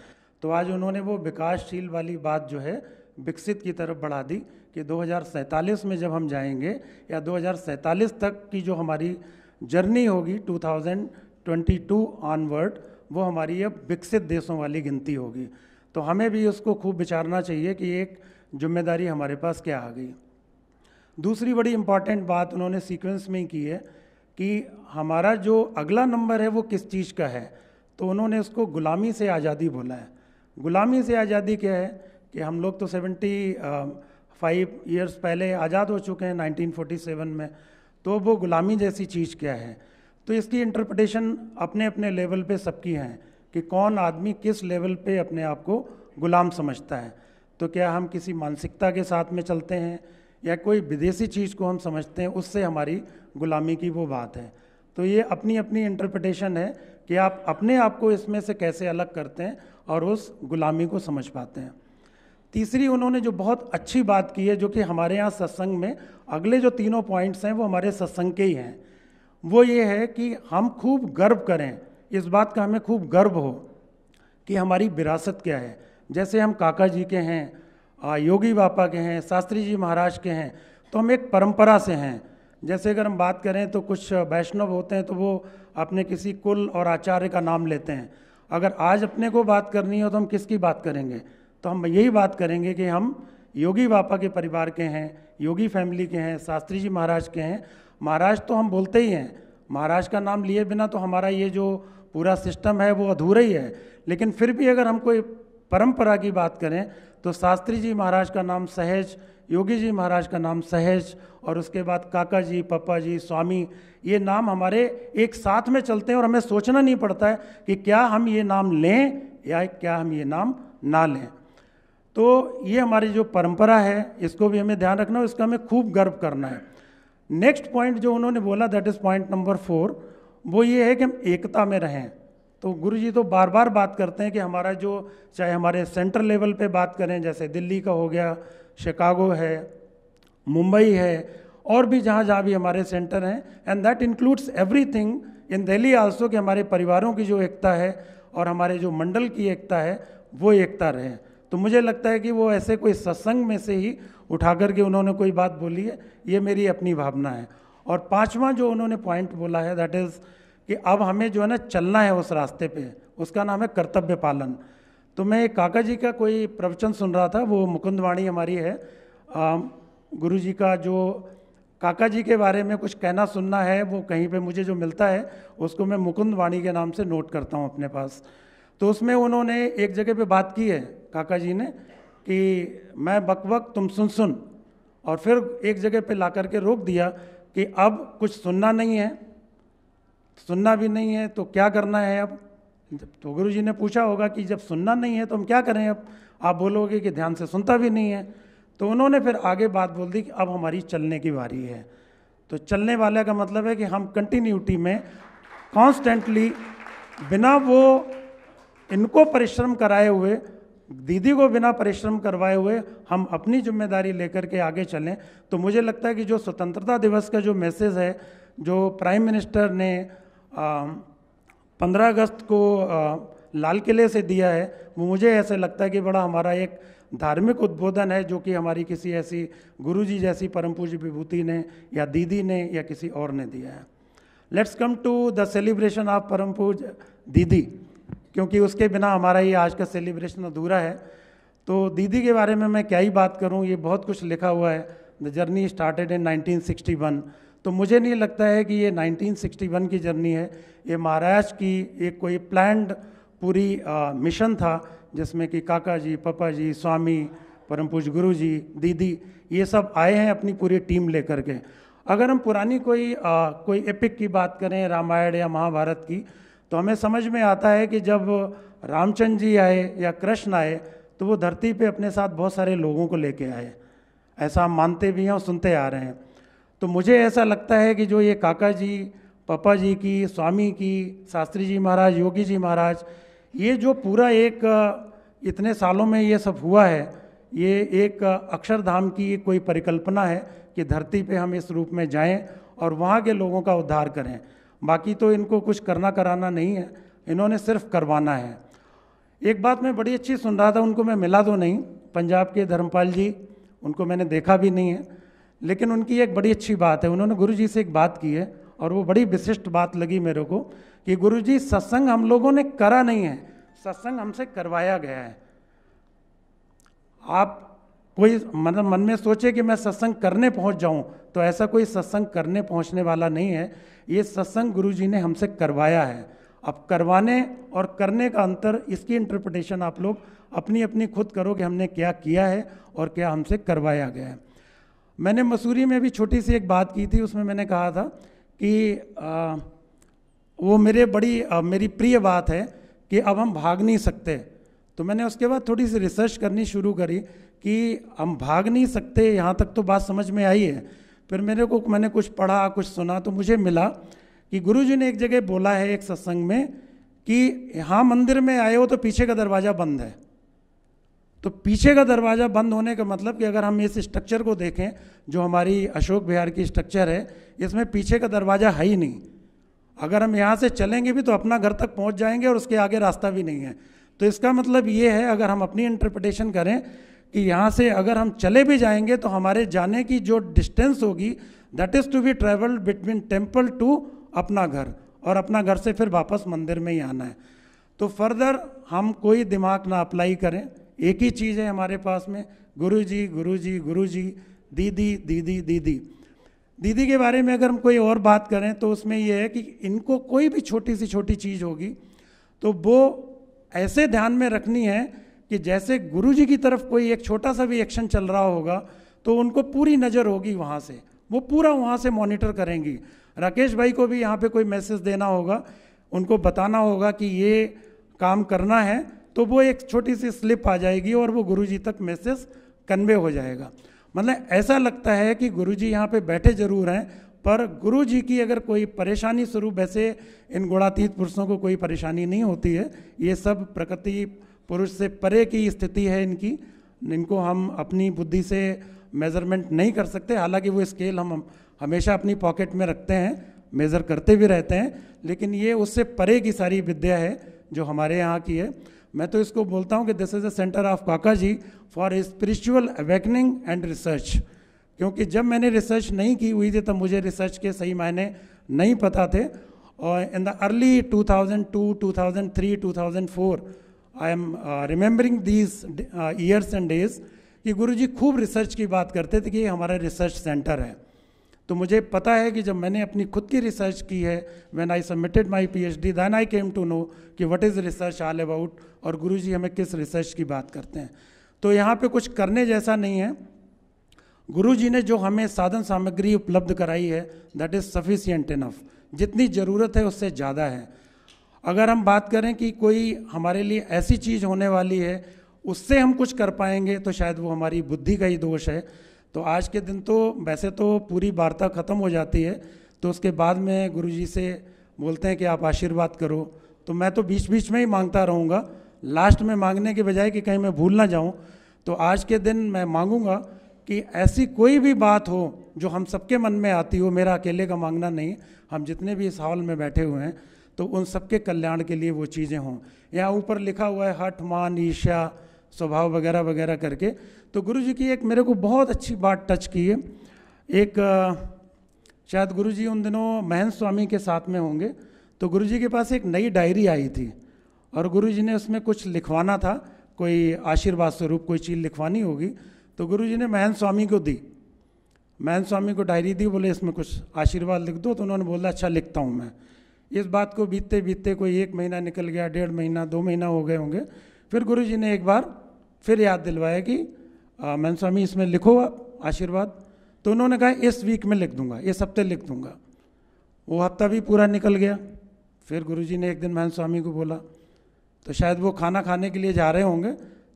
तो आज उन्होंने वो विकासशील वाली बात जो है विकसित की तरफ बढ़ा दी कि 2047 में जब हम जाएंगे या 2047 तक की जो हमारी जर्नी होगी 2022 ऑनवर्ड, वो हमारी अब विकसित देशों वाली गिनती होगी। तो हमें भी उसको खूब विचारना चाहिए कि एक जिम्मेदारी हमारे पास क्या आ गई। दूसरी बड़ी इम्पॉर्टेंट बात उन्होंने सीक्वेंस में ही की है कि हमारा जो अगला नंबर है वो किस चीज़ का है, तो उन्होंने उसको गुलामी से आज़ादी बोला है। गुलामी से आज़ादी क्या है कि हम लोग तो 75 ईयर्स पहले आज़ाद हो चुके हैं 1947 में, तो वो गुलामी जैसी चीज़ क्या है। तो इसकी इंटरप्रिटेशन अपने अपने लेवल पे सबकी हैं कि कौन आदमी किस लेवल पे अपने आप को गुलाम समझता है। तो क्या हम किसी मानसिकता के साथ में चलते हैं या कोई विदेशी चीज़ को हम समझते हैं, उससे हमारी गुलामी की वो बात है। तो ये अपनी अपनी इंटरप्रिटेशन है कि आप अपने आप को इसमें से कैसे अलग करते हैं और उस गुलामी को समझ पाते हैं। तीसरी उन्होंने जो बहुत अच्छी बात की है, जो कि हमारे यहाँ सत्संग में अगले जो तीनों पॉइंट्स हैं वो हमारे सत्संग के ही हैं, वो ये है कि हम खूब गर्व करें, इस बात का हमें खूब गर्व हो कि हमारी विरासत क्या है। जैसे हम काका जी के हैं, योगी बापा के हैं, शास्त्री जी महाराज के हैं, तो हम एक परंपरा से हैं। जैसे अगर हम बात करें तो कुछ वैष्णव होते हैं तो वो अपने किसी कुल और आचार्य का नाम लेते हैं। अगर आज अपने को बात करनी हो तो हम किसकी बात करेंगे? तो हम यही बात करेंगे कि हम योगी बापा के परिवार के हैं, योगी फैमिली के हैं, शास्त्री जी महाराज के हैं। महाराज तो हम बोलते ही हैं, महाराज का नाम लिए बिना तो हमारा ये जो पूरा सिस्टम है वो अधूरा ही है। लेकिन फिर भी अगर हम कोई परंपरा की बात करें तो शास्त्री जी महाराज का नाम सहज, योगी जी महाराज का नाम सहज, और उसके बाद काका जी, पापा जी, स्वामी, ये नाम हमारे एक साथ में चलते हैं और हमें सोचना नहीं पड़ता है कि क्या हम ये नाम लें या क्या हम ये नाम ना लें। तो ये हमारी जो परंपरा है इसको भी हमें ध्यान रखना है, इसका हमें खूब गर्व करना है। नेक्स्ट पॉइंट जो उन्होंने बोला, दैट इज़ पॉइंट नंबर 4, वो ये है कि हम एकता में रहें। तो गुरु जी तो बार बार बात करते हैं कि हमारा जो, चाहे हमारे सेंट्रल लेवल पे बात करें, जैसे दिल्ली का हो गया, शिकागो है, मुंबई है, और भी जहाँ जहाँ भी हमारे सेंटर हैं, and that includes everything in Delhi also, कि हमारे परिवारों की जो एकता है और हमारे जो मंडल की एकता है वो एकता रहे। तो मुझे लगता है कि वो ऐसे कोई सत्संग में से ही उठा करके उन्होंने कोई बात बोली है, ये मेरी अपनी भावना है। और 5वां जो उन्होंने पॉइंट बोला है, दैट इज़ कि अब हमें जो है ना चलना है उस रास्ते पे, उसका नाम है कर्तव्य पालन। तो मैं एक काका जी का कोई प्रवचन सुन रहा था, वो मुकुंदवाणी हमारी है, गुरु जी का जो काका जी के बारे में कुछ कहना सुनना है, वो कहीं पे मुझे जो मिलता है उसको मैं मुकुंदवाणी के नाम से नोट करता हूँ अपने पास। तो उसमें उन्होंने एक जगह पे बात की है काका जी ने कि मैं बक बक तुम सुन सुन, और फिर एक जगह पे ला करके रोक दिया कि अब कुछ सुनना नहीं है, सुनना भी नहीं है, तो क्या करना है अब? तो गुरु जी ने पूछा होगा कि जब सुनना नहीं है तो हम क्या करें अब? आप बोलोगे कि ध्यान से सुनता भी नहीं है। तो उन्होंने फिर आगे बात बोल दी कि अब हमारी चलने की बारी है। तो चलने वाले का मतलब है कि हम कंटिन्यूटी में कॉन्स्टेंटली, बिना वो इनको परिश्रम कराए हुए, दीदी को बिना परिश्रम करवाए हुए, हम अपनी जिम्मेदारी लेकर के आगे चलें। तो मुझे लगता है कि जो स्वतंत्रता दिवस का जो मैसेज है, जो प्राइम मिनिस्टर ने 15 अगस्त को लाल किले से दिया है, वो मुझे ऐसे लगता है कि बड़ा हमारा एक धार्मिक उद्बोधन है, जो कि हमारी किसी ऐसी गुरुजी जैसी परम पूज्य विभूति ने या दीदी ने या किसी और ने दिया है। Let's come to the celebration of परम पूज्य दीदी, क्योंकि उसके बिना हमारा ये आज का सेलिब्रेशन अधूरा है। तो दीदी के बारे में मैं क्या ही बात करूं, ये बहुत कुछ लिखा हुआ है। The journey started in 1961। तो मुझे नहीं लगता है कि ये 1961 की जर्नी है, ये महाराज की एक कोई प्लान्ड पूरी मिशन था, जिसमें कि काका जी, पापा जी, स्वामी, परम पूज्य गुरु जी, दीदी, ये सब आए हैं अपनी पूरी टीम लेकर के। अगर हम पुरानी कोई एपिक की बात करें, रामायण या महाभारत की, तो हमें समझ में आता है कि जब रामचंद्र जी आए या कृष्ण आए तो वो धरती पे अपने साथ बहुत सारे लोगों को लेके आए, ऐसा हम मानते भी हैं और सुनते आ रहे हैं। तो मुझे ऐसा लगता है कि जो ये काका जी, पापा जी की, स्वामी की, शास्त्री जी महाराज, योगी जी महाराज, ये जो पूरा एक इतने सालों में ये सब हुआ है, ये एक अक्षरधाम की कोई परिकल्पना है कि धरती पे हम इस रूप में जाएं और वहाँ के लोगों का उद्धार करें। बाकी तो इनको कुछ करना कराना नहीं है, इन्होंने सिर्फ करवाना है। एक बात मैं बड़ी अच्छी सुन रहा था, उनको मैं मिला तो नहीं, पंजाब के धर्मपाल जी, उनको मैंने देखा भी नहीं है, लेकिन उनकी एक बड़ी अच्छी बात है, उन्होंने गुरुजी से एक बात की है और वो बड़ी विशिष्ट बात लगी मेरे को कि गुरुजी सत्संग हम लोगों ने करा नहीं है, सत्संग हमसे करवाया गया है। आप कोई मतलब मन में सोचे कि मैं सत्संग करने पहुंच जाऊं, तो ऐसा कोई सत्संग करने पहुंचने वाला नहीं है। ये सत्संग गुरुजी ने हमसे करवाया है। अब करवाने और करने का अंतर, इसकी इंटरप्रिटेशन आप लोग अपनी अपनी खुद करो कि हमने क्या किया है और क्या हमसे करवाया गया है। मैंने मसूरी में भी छोटी सी एक बात की थी, उसमें मैंने कहा था कि वो मेरी प्रिय बात है कि अब हम भाग नहीं सकते। तो मैंने उसके बाद थोड़ी सी रिसर्च करनी शुरू करी कि हम भाग नहीं सकते, यहाँ तक तो बात समझ में आई है। फिर मैंने कुछ पढ़ा, कुछ सुना, तो मुझे मिला कि गुरुजी ने एक जगह बोला है एक सत्संग में कि यहाँ मंदिर में आए हो तो पीछे का दरवाज़ा बंद है। तो पीछे का दरवाज़ा बंद होने का मतलब कि अगर हम इस स्ट्रक्चर को देखें, जो हमारी अशोक विहार की स्ट्रक्चर है, इसमें पीछे का दरवाज़ा है ही नहीं। अगर हम यहाँ से चलेंगे भी तो अपना घर तक पहुँच जाएंगे और उसके आगे रास्ता भी नहीं है। तो इसका मतलब ये है, अगर हम अपनी इंटरप्रिटेशन करें कि यहाँ से अगर हम चले भी जाएंगे तो हमारे जाने की जो डिस्टेंस होगी, that is to be travelled between temple to अपना घर, और अपना घर से फिर वापस मंदिर में ही आना है। तो फर्दर हम कोई दिमाग ना अप्लाई करें, एक ही चीज़ है हमारे पास में, गुरुजी गुरुजी गुरुजी, दीदी दीदी दीदी। दीदी के बारे में अगर हम कोई और बात करें तो उसमें यह है कि इनको कोई भी छोटी सी छोटी चीज़ होगी तो वो ऐसे ध्यान में रखनी है कि जैसे गुरुजी की तरफ कोई एक छोटा सा भी एक्शन चल रहा होगा तो उनको पूरी नज़र होगी वहाँ से, वो पूरा वहाँ से मॉनिटर करेंगी। राकेश भाई को भी यहाँ पे कोई मैसेज देना होगा, उनको बताना होगा कि ये काम करना है, तो वो एक छोटी सी स्लिप आ जाएगी और वो गुरुजी तक मैसेज कन्वे हो जाएगा। मतलब ऐसा लगता है कि गुरुजी यहाँ पे बैठे जरूर हैं, पर गुरुजी की अगर कोई परेशानी स्वरूप, वैसे इन गुणातीत पुरुषों को कोई परेशानी नहीं होती है, ये सब प्रकृति पुरुष से परे की स्थिति है इनकी, इनको हम अपनी बुद्धि से मेज़रमेंट नहीं कर सकते। हालांकि वो स्केल हम हमेशा अपनी पॉकेट में रखते हैं, मेज़र करते भी रहते हैं, लेकिन ये उससे परे की सारी विद्या है जो हमारे यहाँ की है। मैं तो इसको बोलता हूँ कि this is a centre of Kaka ji for spiritual awakening and research, क्योंकि जब मैंने रिसर्च नहीं की हुई थी तब मुझे रिसर्च के सही मायने नहीं पता थे। और in the early 2002, 2003, 2004 I am remembering these years and days कि गुरुजी खूब रिसर्च की बात करते थे कि ये हमारा रिसर्च सेंटर है। तो मुझे पता है कि जब मैंने अपनी खुद की रिसर्च की है, when I submitted my PhD, then I came to know कि what is research all about, और गुरुजी हमें किस रिसर्च की बात करते हैं। तो यहाँ पे कुछ करने जैसा नहीं है। गुरुजी ने जो हमें साधन सामग्री उपलब्ध कराई है, दैट इज़ सफिशिएंट इनफ, जितनी ज़रूरत है उससे ज़्यादा है। अगर हम बात करें कि कोई हमारे लिए ऐसी चीज़ होने वाली है उससे हम कुछ कर पाएंगे, तो शायद वो हमारी बुद्धि का ही दोष है। तो आज के दिन तो वैसे तो पूरी वार्ता ख़त्म हो जाती है, तो उसके बाद में गुरुजी से बोलते हैं कि आप आशीर्वाद करो, तो मैं तो बीच बीच में ही मांगता रहूँगा, लास्ट में मांगने के बजाय कि कहीं मैं भूल ना जाऊँ। तो आज के दिन मैं मांगूंगा कि ऐसी कोई भी बात हो जो हम सबके मन में आती हो, मेरा अकेले का मांगना नहीं, हम जितने भी इस हॉल में बैठे हुए हैं तो उन सबके कल्याण के लिए वो चीज़ें हों। यहाँ ऊपर लिखा हुआ है हठ, मान, ईर्ष्या, स्वभाव वगैरह वगैरह करके। तो गुरुजी की एक मेरे को बहुत अच्छी बात टच की है। एक शायद गुरुजी उन दिनों महंत स्वामी के साथ में होंगे, तो गुरुजी के पास एक नई डायरी आई थी और गुरुजी ने उसमें कुछ लिखवाना था, कोई आशीर्वाद स्वरूप कोई चीज़ लिखवानी होगी। तो गुरुजी ने महंत स्वामी को दी, महंत स्वामी को डायरी दी, बोले इसमें कुछ आशीर्वाद लिख दो। तो उन्होंने बोला अच्छा लिखता हूँ मैं। इस बात को बीतते बीतते कोई 1 महीना निकल गया, 1.5 महीना, 2 महीना हो गए होंगे। फिर गुरुजी ने एक बार फिर याद दिलवाया कि महंत स्वामी इसमें लिखो आप आशीर्वाद। तो उन्होंने कहा इस वीक में लिख दूंगा, इस हफ्ते लिख दूंगा। वो हफ्ता भी पूरा निकल गया। फिर गुरुजी ने एक दिन महंत स्वामी को बोला, तो शायद वो खाना खाने के लिए जा रहे होंगे।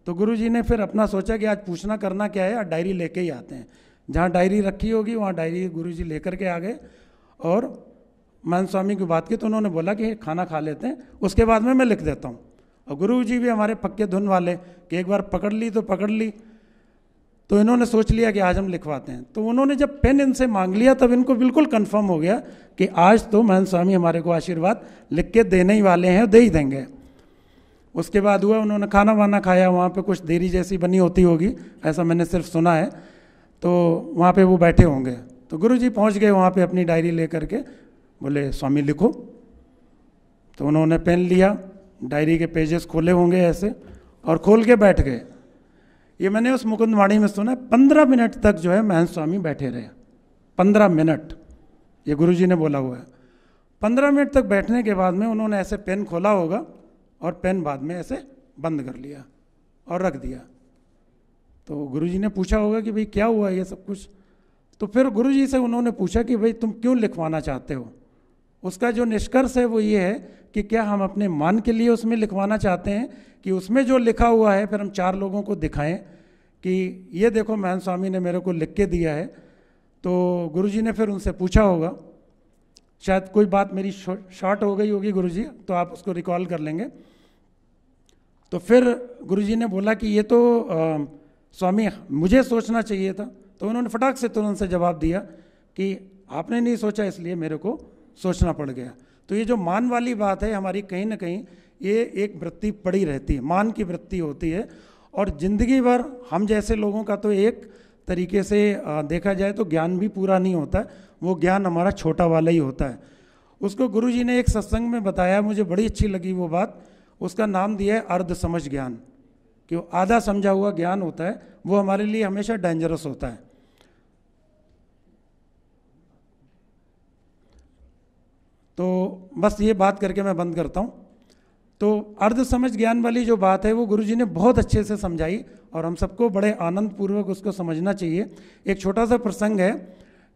तो गुरुजी ने फिर अपना सोचा कि आज पूछना करना क्या है, आज डायरी लेके ही आते हैं। जहाँ डायरी रखी होगी वहाँ डायरी गुरुजी लेकर के आ गए और महंत स्वामी की बात की। तो उन्होंने बोला कि खाना खा लेते हैं, उसके बाद में मैं लिख देता हूँ। और गुरुजी भी हमारे पक्के धुन वाले कि एक बार पकड़ ली तो पकड़ ली। तो इन्होंने सोच लिया कि आज हम लिखवाते हैं। तो उन्होंने जब पेन इनसे मांग लिया तब इनको बिल्कुल कंफर्म हो गया कि आज तो महंत स्वामी हमारे को आशीर्वाद लिख के देने ही वाले हैं, दे ही देंगे। उसके बाद हुआ उन्होंने खाना वाना खाया, वहाँ पे कुछ देरी जैसी बनी होती होगी, ऐसा मैंने सिर्फ सुना है। तो वहाँ पे वो बैठे होंगे, तो गुरुजी पहुँच गए वहाँ पे अपनी डायरी लेकर के, बोले स्वामी लिखो। तो उन्होंने पेन लिया, डायरी के पेजेस खोले होंगे ऐसे और खोल के बैठ गए। ये मैंने उस मुकुंदवाणी में सुना, 15 मिनट तक जो है महंत स्वामी बैठे रहे। 15 मिनट ये गुरुजी ने बोला हुआ है। 15 मिनट तक बैठने के बाद में उन्होंने ऐसे पेन खोला होगा और पेन बाद में ऐसे बंद कर लिया और रख दिया। तो गुरुजी ने पूछा होगा कि भाई क्या हुआ ये सब कुछ। तो फिर गुरुजी से उन्होंने पूछा कि भाई तुम क्यों लिखवाना चाहते हो। उसका जो निष्कर्ष है वो ये है कि क्या हम अपने मान के लिए उसमें लिखवाना चाहते हैं कि उसमें जो लिखा हुआ है फिर हम 4 लोगों को दिखाएं कि ये देखो महंत स्वामी ने मेरे को लिख के दिया है। तो गुरुजी ने फिर उनसे पूछा होगा, शायद कोई बात मेरी शॉर्ट हो गई होगी गुरुजी, तो आप उसको रिकॉल कर लेंगे। तो फिर गुरुजी ने बोला कि ये तो स्वामी मुझे सोचना चाहिए था। तो उन्होंने फटाक से तुरंत से जवाब दिया कि आपने नहीं सोचा इसलिए मेरे को सोचना पड़ गया। तो ये जो मान वाली बात है हमारी, कहीं ना कहीं ये एक वृत्ति पड़ी रहती है, मान की वृत्ति होती है। और ज़िंदगी भर हम जैसे लोगों का तो एक तरीके से देखा जाए तो ज्ञान भी पूरा नहीं होता है, वो ज्ञान हमारा छोटा वाला ही होता है। उसको गुरुजी ने एक सत्संग में बताया, मुझे बड़ी अच्छी लगी वो बात। उसका नाम दिया है अर्ध समझ ज्ञान, कि वो आधा समझा हुआ ज्ञान होता है, वो हमारे लिए हमेशा डेंजरस होता है। तो बस ये बात करके मैं बंद करता हूँ। तो अर्ध समझ ज्ञान वाली जो बात है वो गुरुजी ने बहुत अच्छे से समझाई और हम सबको बड़े आनंद पूर्वक उसको समझना चाहिए। एक छोटा सा प्रसंग है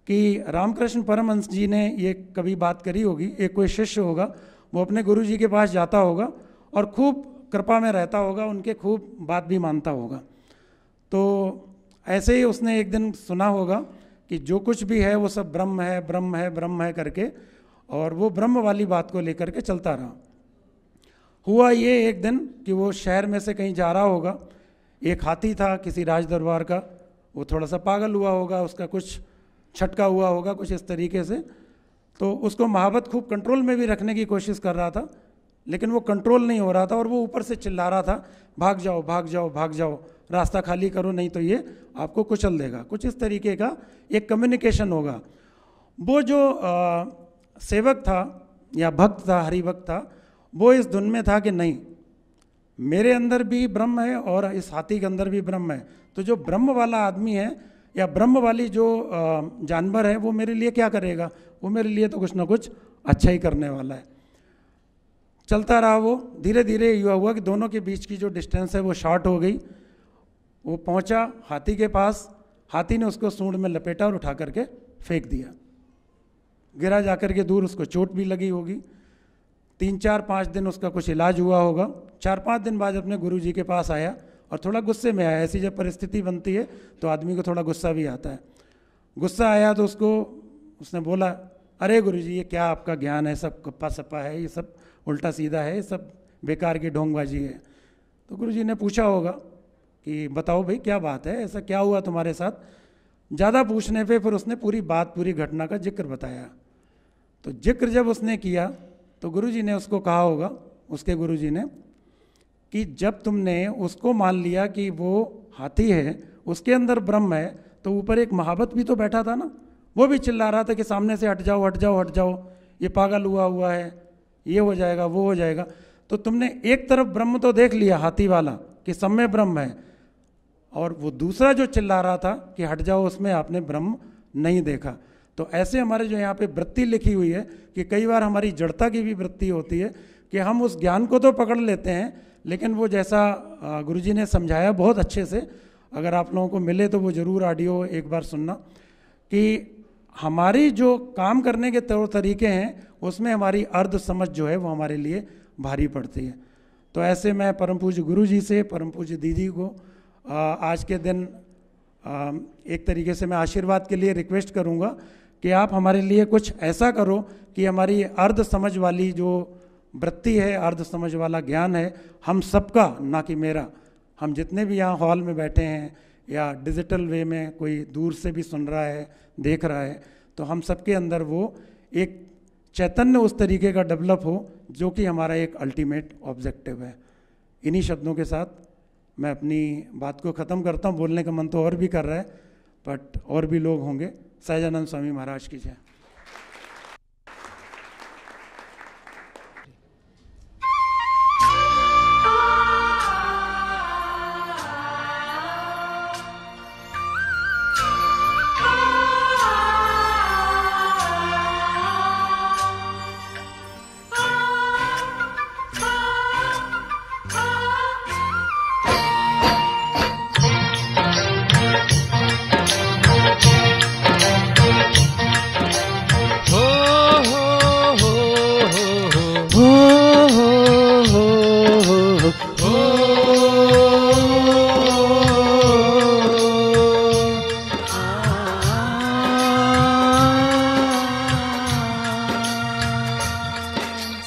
कि रामकृष्ण परमहंस जी ने ये कभी बात करी होगी। एक कोई शिष्य होगा, वो अपने गुरुजी के पास जाता होगा और खूब कृपा में रहता होगा, उनके खूब बात भी मानता होगा। तो ऐसे ही उसने एक दिन सुना होगा कि जो कुछ भी है वो सब ब्रह्म है, ब्रह्म है, ब्रह्म है करके, और वो ब्रह्म वाली बात को लेकर के चलता रहा। हुआ ये एक दिन कि वो शहर में से कहीं जा रहा होगा, एक हाथी था किसी राज दरबार का, वो थोड़ा सा पागल हुआ होगा, उसका कुछ छटका हुआ होगा कुछ इस तरीके से। तो उसको महाबत खूब कंट्रोल में भी रखने की कोशिश कर रहा था, लेकिन वो कंट्रोल नहीं हो रहा था और वो ऊपर से चिल्ला रहा था, भाग जाओ भाग जाओ भाग जाओ, रास्ता खाली करो नहीं तो ये आपको कुचल देगा। कुछ इस तरीके का एक कम्युनिकेशन होगा। वो जो सेवक था या भक्त था, हरिभक्त था, वो इस धुन में था कि नहीं, मेरे अंदर भी ब्रह्म है और इस हाथी के अंदर भी ब्रह्म है। तो जो ब्रह्म वाला आदमी है या ब्रह्म वाली जो जानवर है वो मेरे लिए क्या करेगा, वो मेरे लिए तो कुछ ना कुछ अच्छा ही करने वाला है। चलता रहा वो, धीरे धीरे युवा हुआ कि दोनों के बीच की जो डिस्टेंस है वो शॉर्ट हो गई। वो पहुंचा हाथी के पास, हाथी ने उसको सूंड में लपेटा और उठा करके फेंक दिया। गिरा जाकर के दूर, उसको चोट भी लगी होगी। 3-4-5 दिन उसका कुछ इलाज हुआ होगा। 4-5 दिन बाद अपने गुरुजी के पास आया और थोड़ा गुस्से में आया। ऐसी जब परिस्थिति बनती है तो आदमी को थोड़ा गुस्सा भी आता है। गुस्सा आया तो उसने बोला, अरे गुरुजी ये क्या आपका ज्ञान है, सब कप्पा सप्पा है, ये सब उल्टा सीधा है, ये सब बेकार की ढोंगबाजी है। तो गुरुजी ने पूछा होगा कि बताओ भाई क्या बात है, ऐसा क्या हुआ तुम्हारे साथ। ज़्यादा पूछने पे फिर उसने पूरी बात, पूरी घटना का जिक्र बताया। तो जिक्र जब उसने किया तो गुरुजी ने उसको कहा होगा, उसके गुरुजी ने, कि जब तुमने उसको मान लिया कि वो हाथी है, उसके अंदर ब्रह्म है, तो ऊपर एक महाबत भी तो बैठा था ना, वो भी चिल्ला रहा था कि सामने से हट जाओ हट जाओ हट जाओ, ये पागल हुआ है, ये हो जाएगा वो हो जाएगा। तो तुमने एक तरफ ब्रह्म तो देख लिया हाथी वाला कि सब में ब्रह्म है, और वो दूसरा जो चिल्ला रहा था कि हट जाओ, उसमें आपने ब्रह्म नहीं देखा। तो ऐसे हमारे जो यहाँ पे वृत्ति लिखी हुई है कि कई बार हमारी जड़ता की भी वृत्ति होती है कि हम उस ज्ञान को तो पकड़ लेते हैं, लेकिन वो जैसा गुरुजी ने समझाया बहुत अच्छे से, अगर आप लोगों को मिले तो वो ज़रूर ऑडियो एक बार सुनना, कि हमारी जो काम करने के तौर तरीके हैं उसमें हमारी अर्ध समझ जो है वो हमारे लिए भारी पड़ती है। तो ऐसे मैं परम पूज्य गुरुजी से, परम पूज्य दीदी को आज के दिन एक तरीके से मैं आशीर्वाद के लिए रिक्वेस्ट करूंगा कि आप हमारे लिए कुछ ऐसा करो कि हमारी अर्ध समझ वाली जो वृत्ति है, अर्ध समझ वाला ज्ञान है, हम सबका, ना कि मेरा, हम जितने भी यहाँ हॉल में बैठे हैं या डिजिटल वे में कोई दूर से भी सुन रहा है, देख रहा है, तो हम सबके अंदर वो एक चैतन्य उस तरीके का डेवलप हो जो कि हमारा एक अल्टीमेट ऑब्जेक्टिव है। इन्हीं शब्दों के साथ मैं अपनी बात को ख़त्म करता हूँ। बोलने का मन तो और भी कर रहा है, बट और भी लोग होंगे। सहजानंद स्वामी महाराज की जय।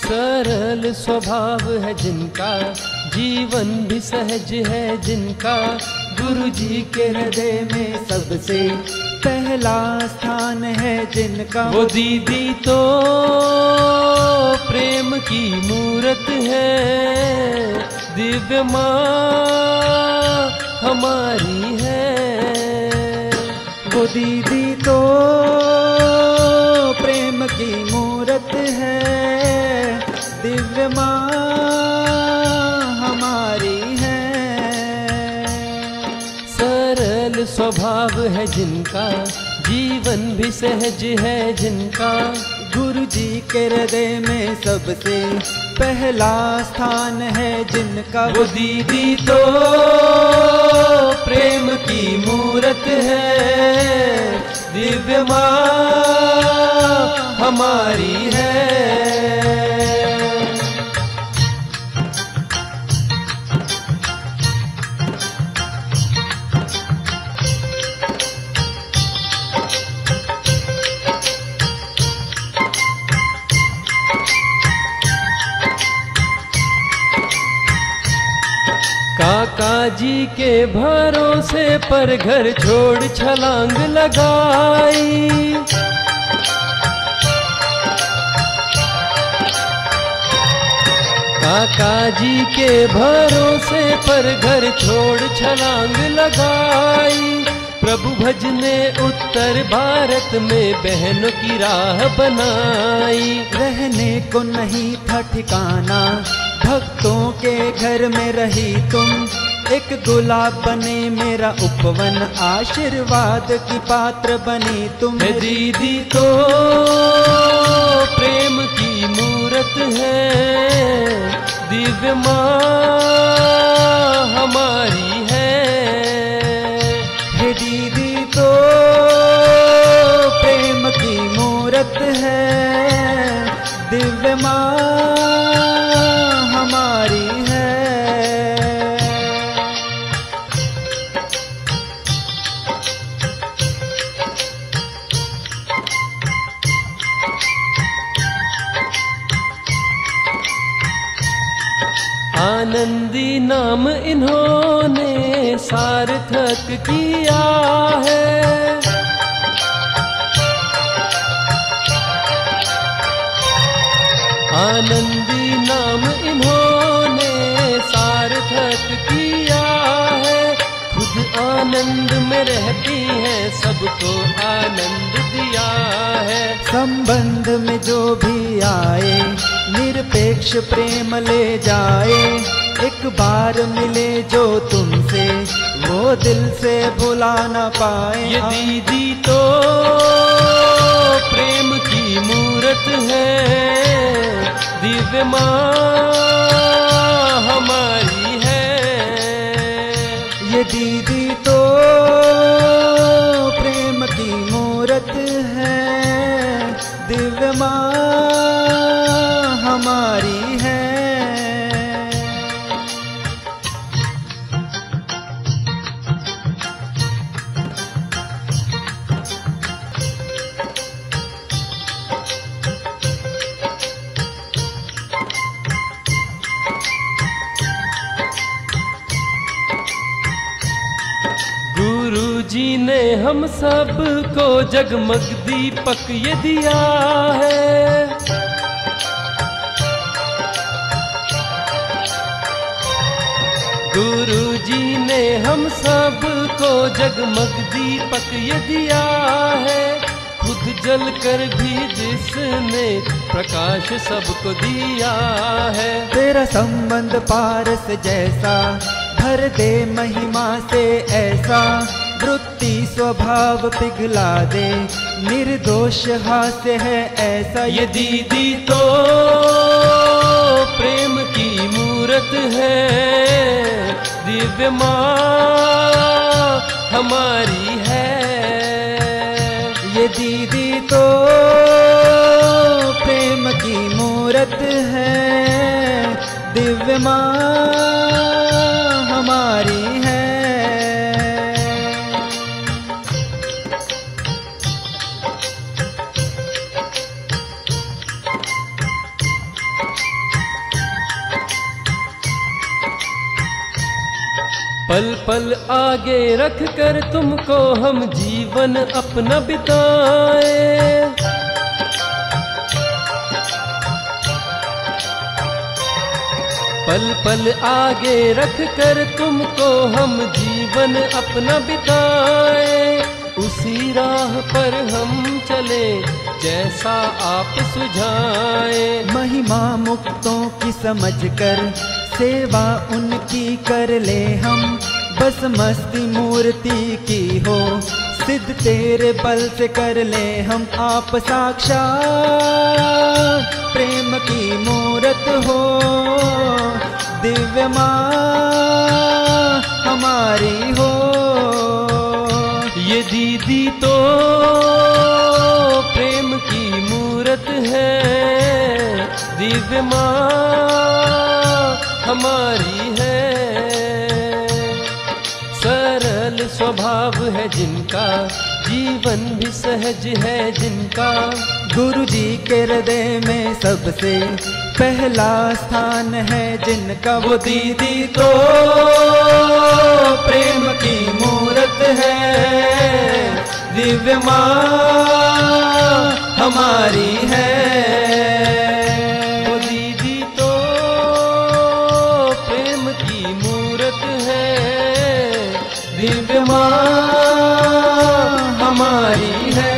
सरल स्वभाव है जिनका, जीवन भी सहज है जिनका, गुरु जी के हृदय में सबसे पहला स्थान है जिनका। वो दीदी तो प्रेम की मूरत है, दिव्य माँ हमारी है। वो दीदी तो प्रेम की मूरत है, दिव्य माँ हमारी है। सरल स्वभाव है जिनका, जीवन भी सहज है जिनका, गुरु जी के हृदय में सबसे पहला स्थान है जिनका। वो दीदी तो प्रेम की मूरत है, दिव्य माँ हमारी है। काका जी के भरोसे पर घर छोड़ छलांग लगाई, काका जी के भरोसे पर घर छोड़ छलांग लगाई। प्रभु भज ने उत्तर भारत में बहनों की राह बनाई। रहने को नहीं था ठिकाना, भक्तों के घर में रही तुम, एक गुलाब बने मेरा उपवन, आशीर्वाद की पात्र बनी तुम। दीदी तो प्रेम की मूरत है, दिव्य माँ हमारी है। हे दीदी तो प्रेम की मूरत है, दिव्य माँ हमारी है। आनंदी नाम इन्होंने सार्थक किया है, आनंदी नाम इन्होंने सार्थक किया है। खुद आनंद में रहती है, सबको आनंद दिया है। संबंध में जो भी आए, निरपेक्ष प्रेम ले जाए, एक बार मिले जो तुमसे, वो दिल से भुला न पाए। ये दीदी तो प्रेम की मूरत है, दिव्य माँ हमारी है। ये दीदी तो प्रेम की मूरत है, दिव्य माँ हमारी है। गुरु जी ने हम सब को जगमग दीपक ये दिया है, ने हम सब को जगमग दीपक ये दिया है, खुद जल कर भी जिसने प्रकाश सबको दिया है। तेरा संबंध पारस जैसा, भर दे महिमा से ऐसा, वृत्ति स्वभाव पिघला दे, निर्दोष हास्य है ऐसा। ये दीदी तो प्रेम की मूरत है, दिव्य माँ हमारी है। ये दीदी तो प्रेम की मूरत है, दिव्य माँ हमारी है। पल पल आगे रख कर तुमको हम जीवन अपना बिताए, पल पल आगे रख कर तुमको हम जीवन अपना बिताए। उसी राह पर हम चले जैसा आप सुझाए। महिमा मुक्तों की समझकर सेवा उनकी कर ले हम, बस मस्ती मूर्ति की हो, सिद्ध तेरे बल से कर ले हम। आप साक्षात प्रेम की मूरत हो, दिव्य माँ हमारी हो। ये दीदी तो प्रेम की मूरत है, दिव्य माँ हमारी है। सरल स्वभाव है जिनका, जीवन भी सहज है जिनका, गुरु जी के हृदय में सबसे पहला स्थान है जिनका। वो दीदी तो प्रेम की मूरत है, दिव्य माँ हमारी है। वो दीदी तो प्रेम की मूरत है, दिव्य माँ हमारी है।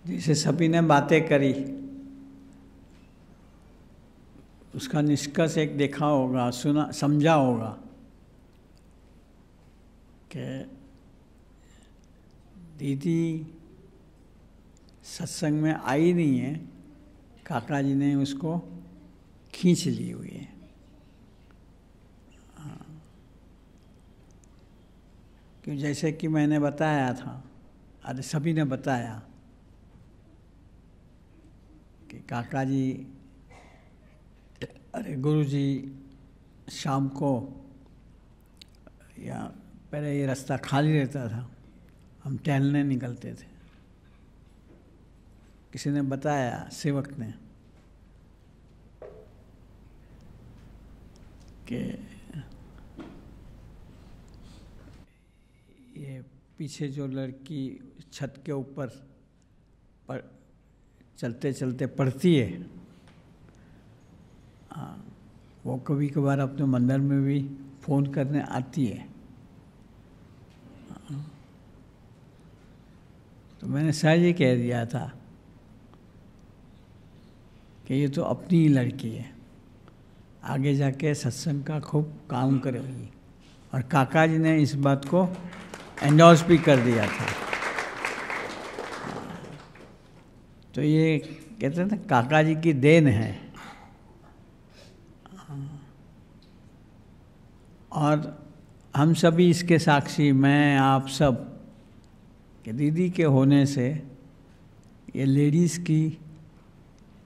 जैसे सभी ने बातें करी, उसका निष्कर्ष एक देखा होगा, सुना समझा होगा कि दीदी सत्संग में आई नहीं है, काका जी ने उसको खींच ली हुई है। क्यों, जैसे कि मैंने बताया था, अरे सभी ने बताया कि काका जी, अरे गुरु जी शाम को या पहले ये रास्ता खाली रहता था, हम टहलने निकलते थे। किसी ने बताया, सेवक ने, कि ये पीछे जो लड़की छत के ऊपर चलते चलते पढ़ती है, वो कभी कभार अपने मंदिर में भी फ़ोन करने आती है। तो मैंने सहज ही कह दिया था कि ये तो अपनी ही लड़की है, आगे जाके सत्संग का खूब काम करेगी। और काका जी ने इस बात को एंडोर्स भी कर दिया था। तो ये कहते हैं ना, काका जी की देन है। और हम सभी इसके साक्षी, मैं आप सब, कि दीदी के होने से ये लेडीज़ की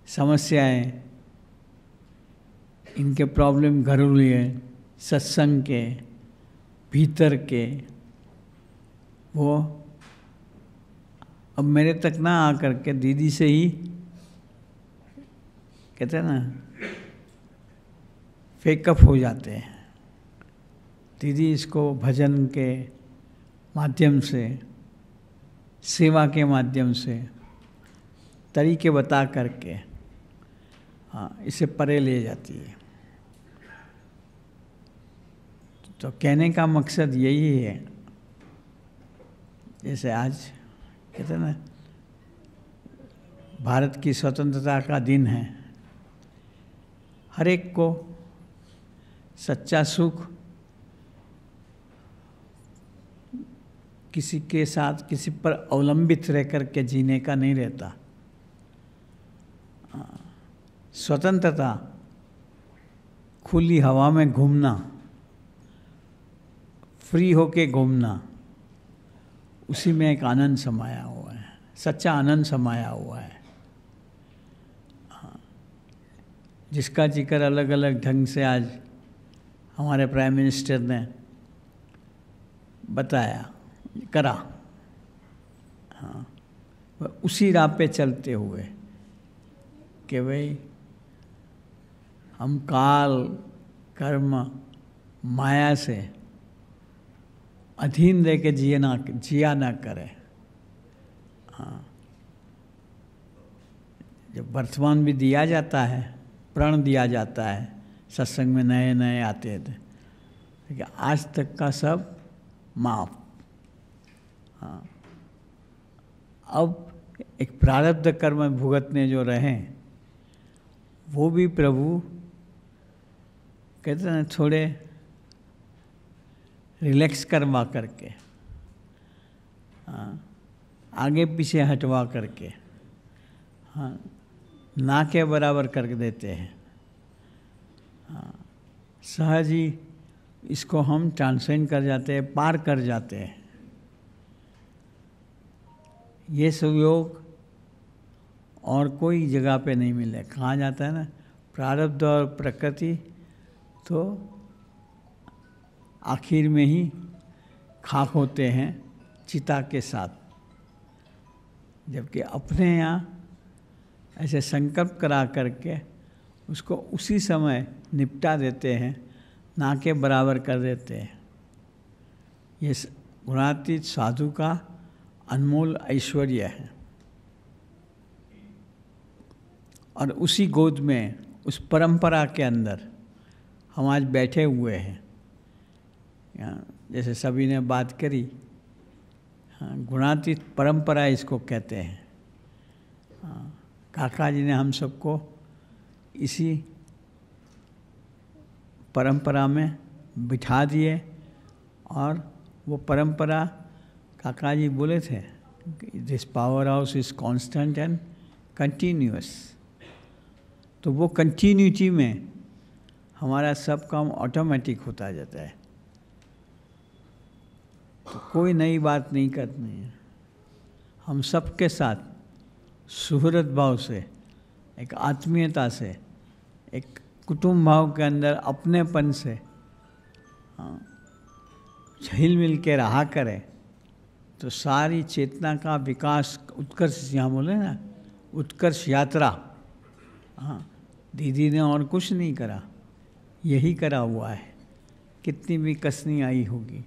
समस्याएं, इनके प्रॉब्लम घरेलू हैं, सत्संग के भीतर के, वो अब मेरे तक ना आकर के दीदी से ही कहते हैं ना, फेकअप हो जाते हैं। दीदी इसको भजन के माध्यम से, सेवा के माध्यम से तरीके बता करके इसे परे ले जाती है। तो कहने का मकसद यही है, जैसे आज कहते हैं ना भारत की स्वतंत्रता का दिन है, हर एक को सच्चा सुख किसी के साथ किसी पर अवलंबित रह कर के जीने का नहीं रहता। स्वतंत्रता, खुली हवा में घूमना, फ्री होके घूमना, उसी में एक आनंद समाया हुआ है, सच्चा आनंद समाया हुआ है, जिसका जिक्र अलग अलग ढंग से आज हमारे प्राइम मिनिस्टर ने बताया, करा। हाँ, उसी राह पे चलते हुए कि भाई हम काल, कर्म, माया से अधीन रह के जिया ना करें। हाँ, जब वर्तमान भी दिया जाता है, प्रण दिया जाता है, सत्संग में नए नए आते थे, लेकिन आज तक का सब माफ। हाँ, अब एक प्रारब्ध कर्म भुगतने जो रहे, वो भी प्रभु कहते हैं थोड़े रिलैक्स करवा करके, हाँ, आगे पीछे हटवा करके, हाँ, ना के बराबर कर देते हैं। हाँ, सहज ही इसको हम ट्रांसेंड कर जाते हैं, पार कर जाते हैं। ये सुयोग और कोई जगह पे नहीं मिले। कहा जाता है ना, प्रारब्ध और प्रकृति तो आखिर में ही खाक होते हैं चिता के साथ, जबकि अपने यहाँ ऐसे संकल्प करा करके उसको उसी समय निपटा देते हैं, ना के बराबर कर देते हैं। ये गुणातीत साधु का अनमोल ऐश्वर्य है। और उसी गोद में, उस परंपरा के अंदर हम आज बैठे हुए हैं। जैसे सभी ने बात करी, हाँ, गुणातीत परंपरा इसको कहते हैं। हाँ, काका जी ने हम सबको इसी परंपरा में बिठा दिए, और वो परंपरा काका जी बोले थे, this power house is constant and continuous. तो वो कंटिन्यूटी में हमारा सब काम ऑटोमेटिक होता जाता है। तो कोई नई बात नहीं करनी है, हम सबके साथ सुहृद भाव से, एक आत्मीयता से, एक कुटुंब भाव के अंदर अपनेपन से, हाँ, हिल मिल के रहा करें, तो सारी चेतना का विकास, उत्कर्ष, यहाँ बोले ना उत्कर्ष यात्रा, हाँ, दीदी ने और कुछ नहीं करा, यही करा हुआ है। कितनी भी कसनी आई होगी,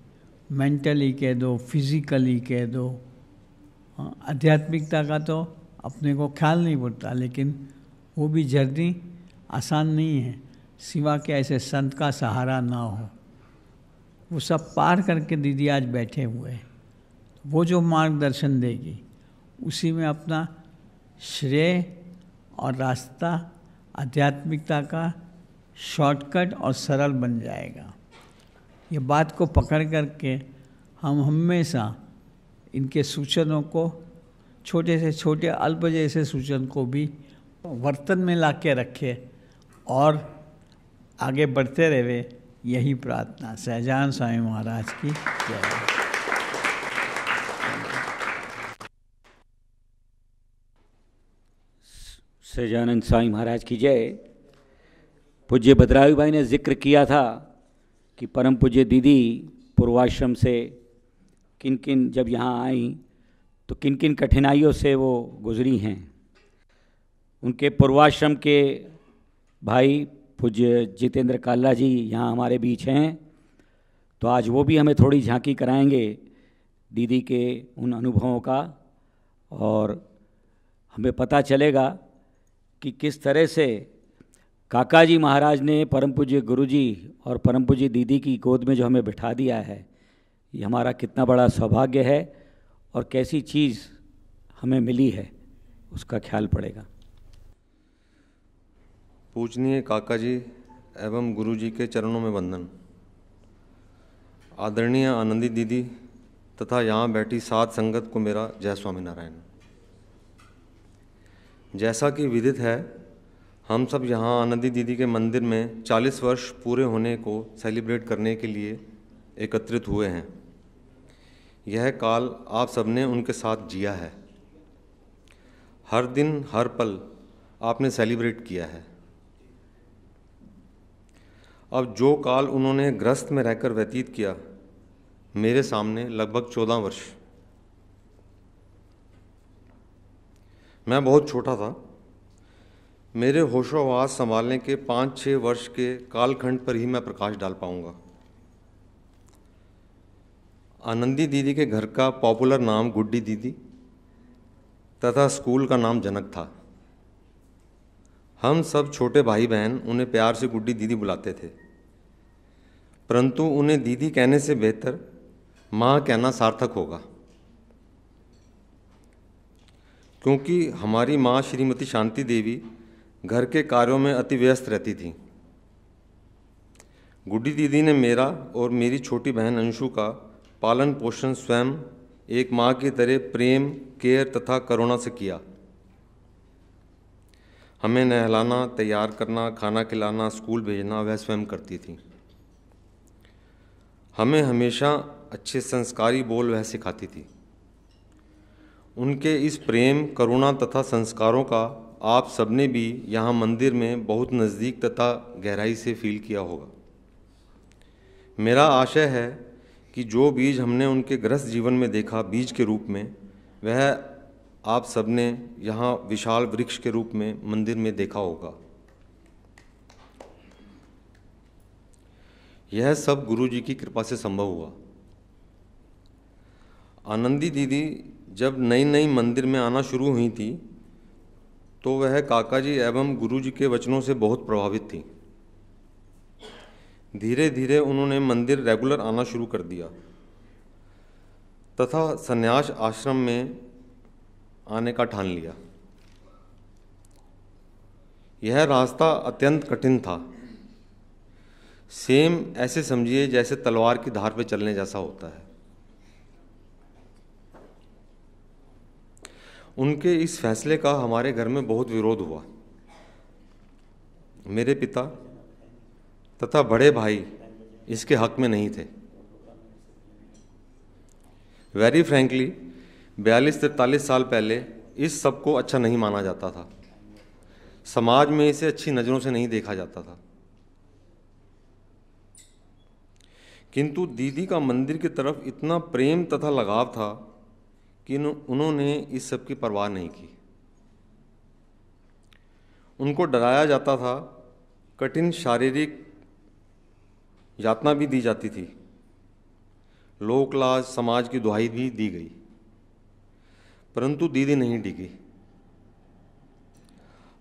मेंटली कह दो, फिजिकली कह दो, हाँ, आध्यात्मिकता का तो अपने को ख्याल नहीं पड़ता, लेकिन वो भी जर्नी आसान नहीं है, सिवा के ऐसे संत का सहारा ना हो। वो सब पार करके दीदी आज बैठे हुए हैं। वो जो मार्गदर्शन देगी, उसी में अपना श्रेय और रास्ता आध्यात्मिकता का शॉर्टकट और सरल बन जाएगा। ये बात को पकड़ करके हम हमेशा इनके सूचनों को, छोटे से छोटे अल्प जैसे सूचन को भी वर्तन में ला के रखे और आगे बढ़ते रहे, यही प्रार्थना। सहजानंद स्वामी महाराज की जय। सहजानंद स्वामी महाराज की जय। पूज्य भद्रायु भाई ने जिक्र किया था कि परम पूज्य दीदी पूर्वाश्रम से किन किन जब यहाँ आई तो किन किन कठिनाइयों से वो गुजरी हैं। उनके पूर्वाश्रम के भाई पूज्य जितेंद्र काला जी यहाँ हमारे बीच हैं। तो आज वो भी हमें थोड़ी झांकी कराएंगे दीदी के उन अनुभवों का, और हमें पता चलेगा कि किस तरह से काका जी महाराज ने परम पूज्य गुरु जी और परम पूज्य दीदी की गोद में जो हमें बिठा दिया है, ये हमारा कितना बड़ा सौभाग्य है और कैसी चीज़ हमें मिली है, उसका ख्याल पड़ेगा। पूजनीय काका जी एवं गुरु जी के चरणों में वंदन। आदरणीय आनंदी दीदी तथा यहाँ बैठी साध संगत को मेरा जय स्वामीनारायण। जैसा कि विदित है, हम सब यहाँ आनंदी दीदी के मंदिर में 40 वर्ष पूरे होने को सेलिब्रेट करने के लिए एकत्रित हुए हैं। यह काल आप सबने उनके साथ जिया है, हर दिन हर पल आपने सेलिब्रेट किया है। अब जो काल उन्होंने गृहस्थ में रहकर व्यतीत किया, मेरे सामने लगभग 14 वर्ष। मैं बहुत छोटा था। मेरे होशोहवास संभालने के 5-6 वर्ष के कालखंड पर ही मैं प्रकाश डाल पाऊंगा। आनंदी दीदी के घर का पॉपुलर नाम गुड्डी दीदी तथा स्कूल का नाम जनक था। हम सब छोटे भाई बहन उन्हें प्यार से गुड्डी दीदी बुलाते थे, परंतु उन्हें दीदी कहने से बेहतर माँ कहना सार्थक होगा, क्योंकि हमारी माँ श्रीमती शांति देवी घर के कार्यों में अति व्यस्त रहती थी। गुड्डी दीदी ने मेरा और मेरी छोटी बहन अंशु का पालन पोषण स्वयं एक माँ की तरह प्रेम, केयर तथा करुणा से किया। हमें नहलाना, तैयार करना, खाना खिलाना, स्कूल भेजना वह स्वयं करती थी। हमें हमेशा अच्छे संस्कारी बोल वह सिखाती थी। उनके इस प्रेम, करुणा तथा संस्कारों का आप सबने भी यहाँ मंदिर में बहुत नज़दीक तथा गहराई से फील किया होगा। मेरा आशय है कि जो बीज हमने उनके गृहस्थ जीवन में देखा बीज के रूप में, वह आप सबने यहाँ विशाल वृक्ष के रूप में मंदिर में देखा होगा। यह सब गुरु जी की कृपा से संभव हुआ। आनंदी दीदी जब नई नई मंदिर में आना शुरू हुई थी, तो वह काका जी एवं गुरु जी के वचनों से बहुत प्रभावित थी। धीरे धीरे उन्होंने मंदिर रेगुलर आना शुरू कर दिया तथा संन्यास आश्रम में आने का ठान लिया। यह रास्ता अत्यंत कठिन था। सेम ऐसे समझिए जैसे तलवार की धार पे चलने जैसा होता है। उनके इस फैसले का हमारे घर में बहुत विरोध हुआ। मेरे पिता तथा बड़े भाई इसके हक में नहीं थे। वेरी फ्रैंकली 42-43 साल पहले इस सब को अच्छा नहीं माना जाता था। समाज में इसे अच्छी नज़रों से नहीं देखा जाता था। किंतु दीदी का मंदिर की तरफ इतना प्रेम तथा लगाव था कि उन्होंने इस सब की परवाह नहीं की। उनको डराया जाता था, कठिन शारीरिक यातना भी दी जाती थी, लोक लाज समाज की दुहाई भी दी गई, परंतु दीदी नहीं डिगी।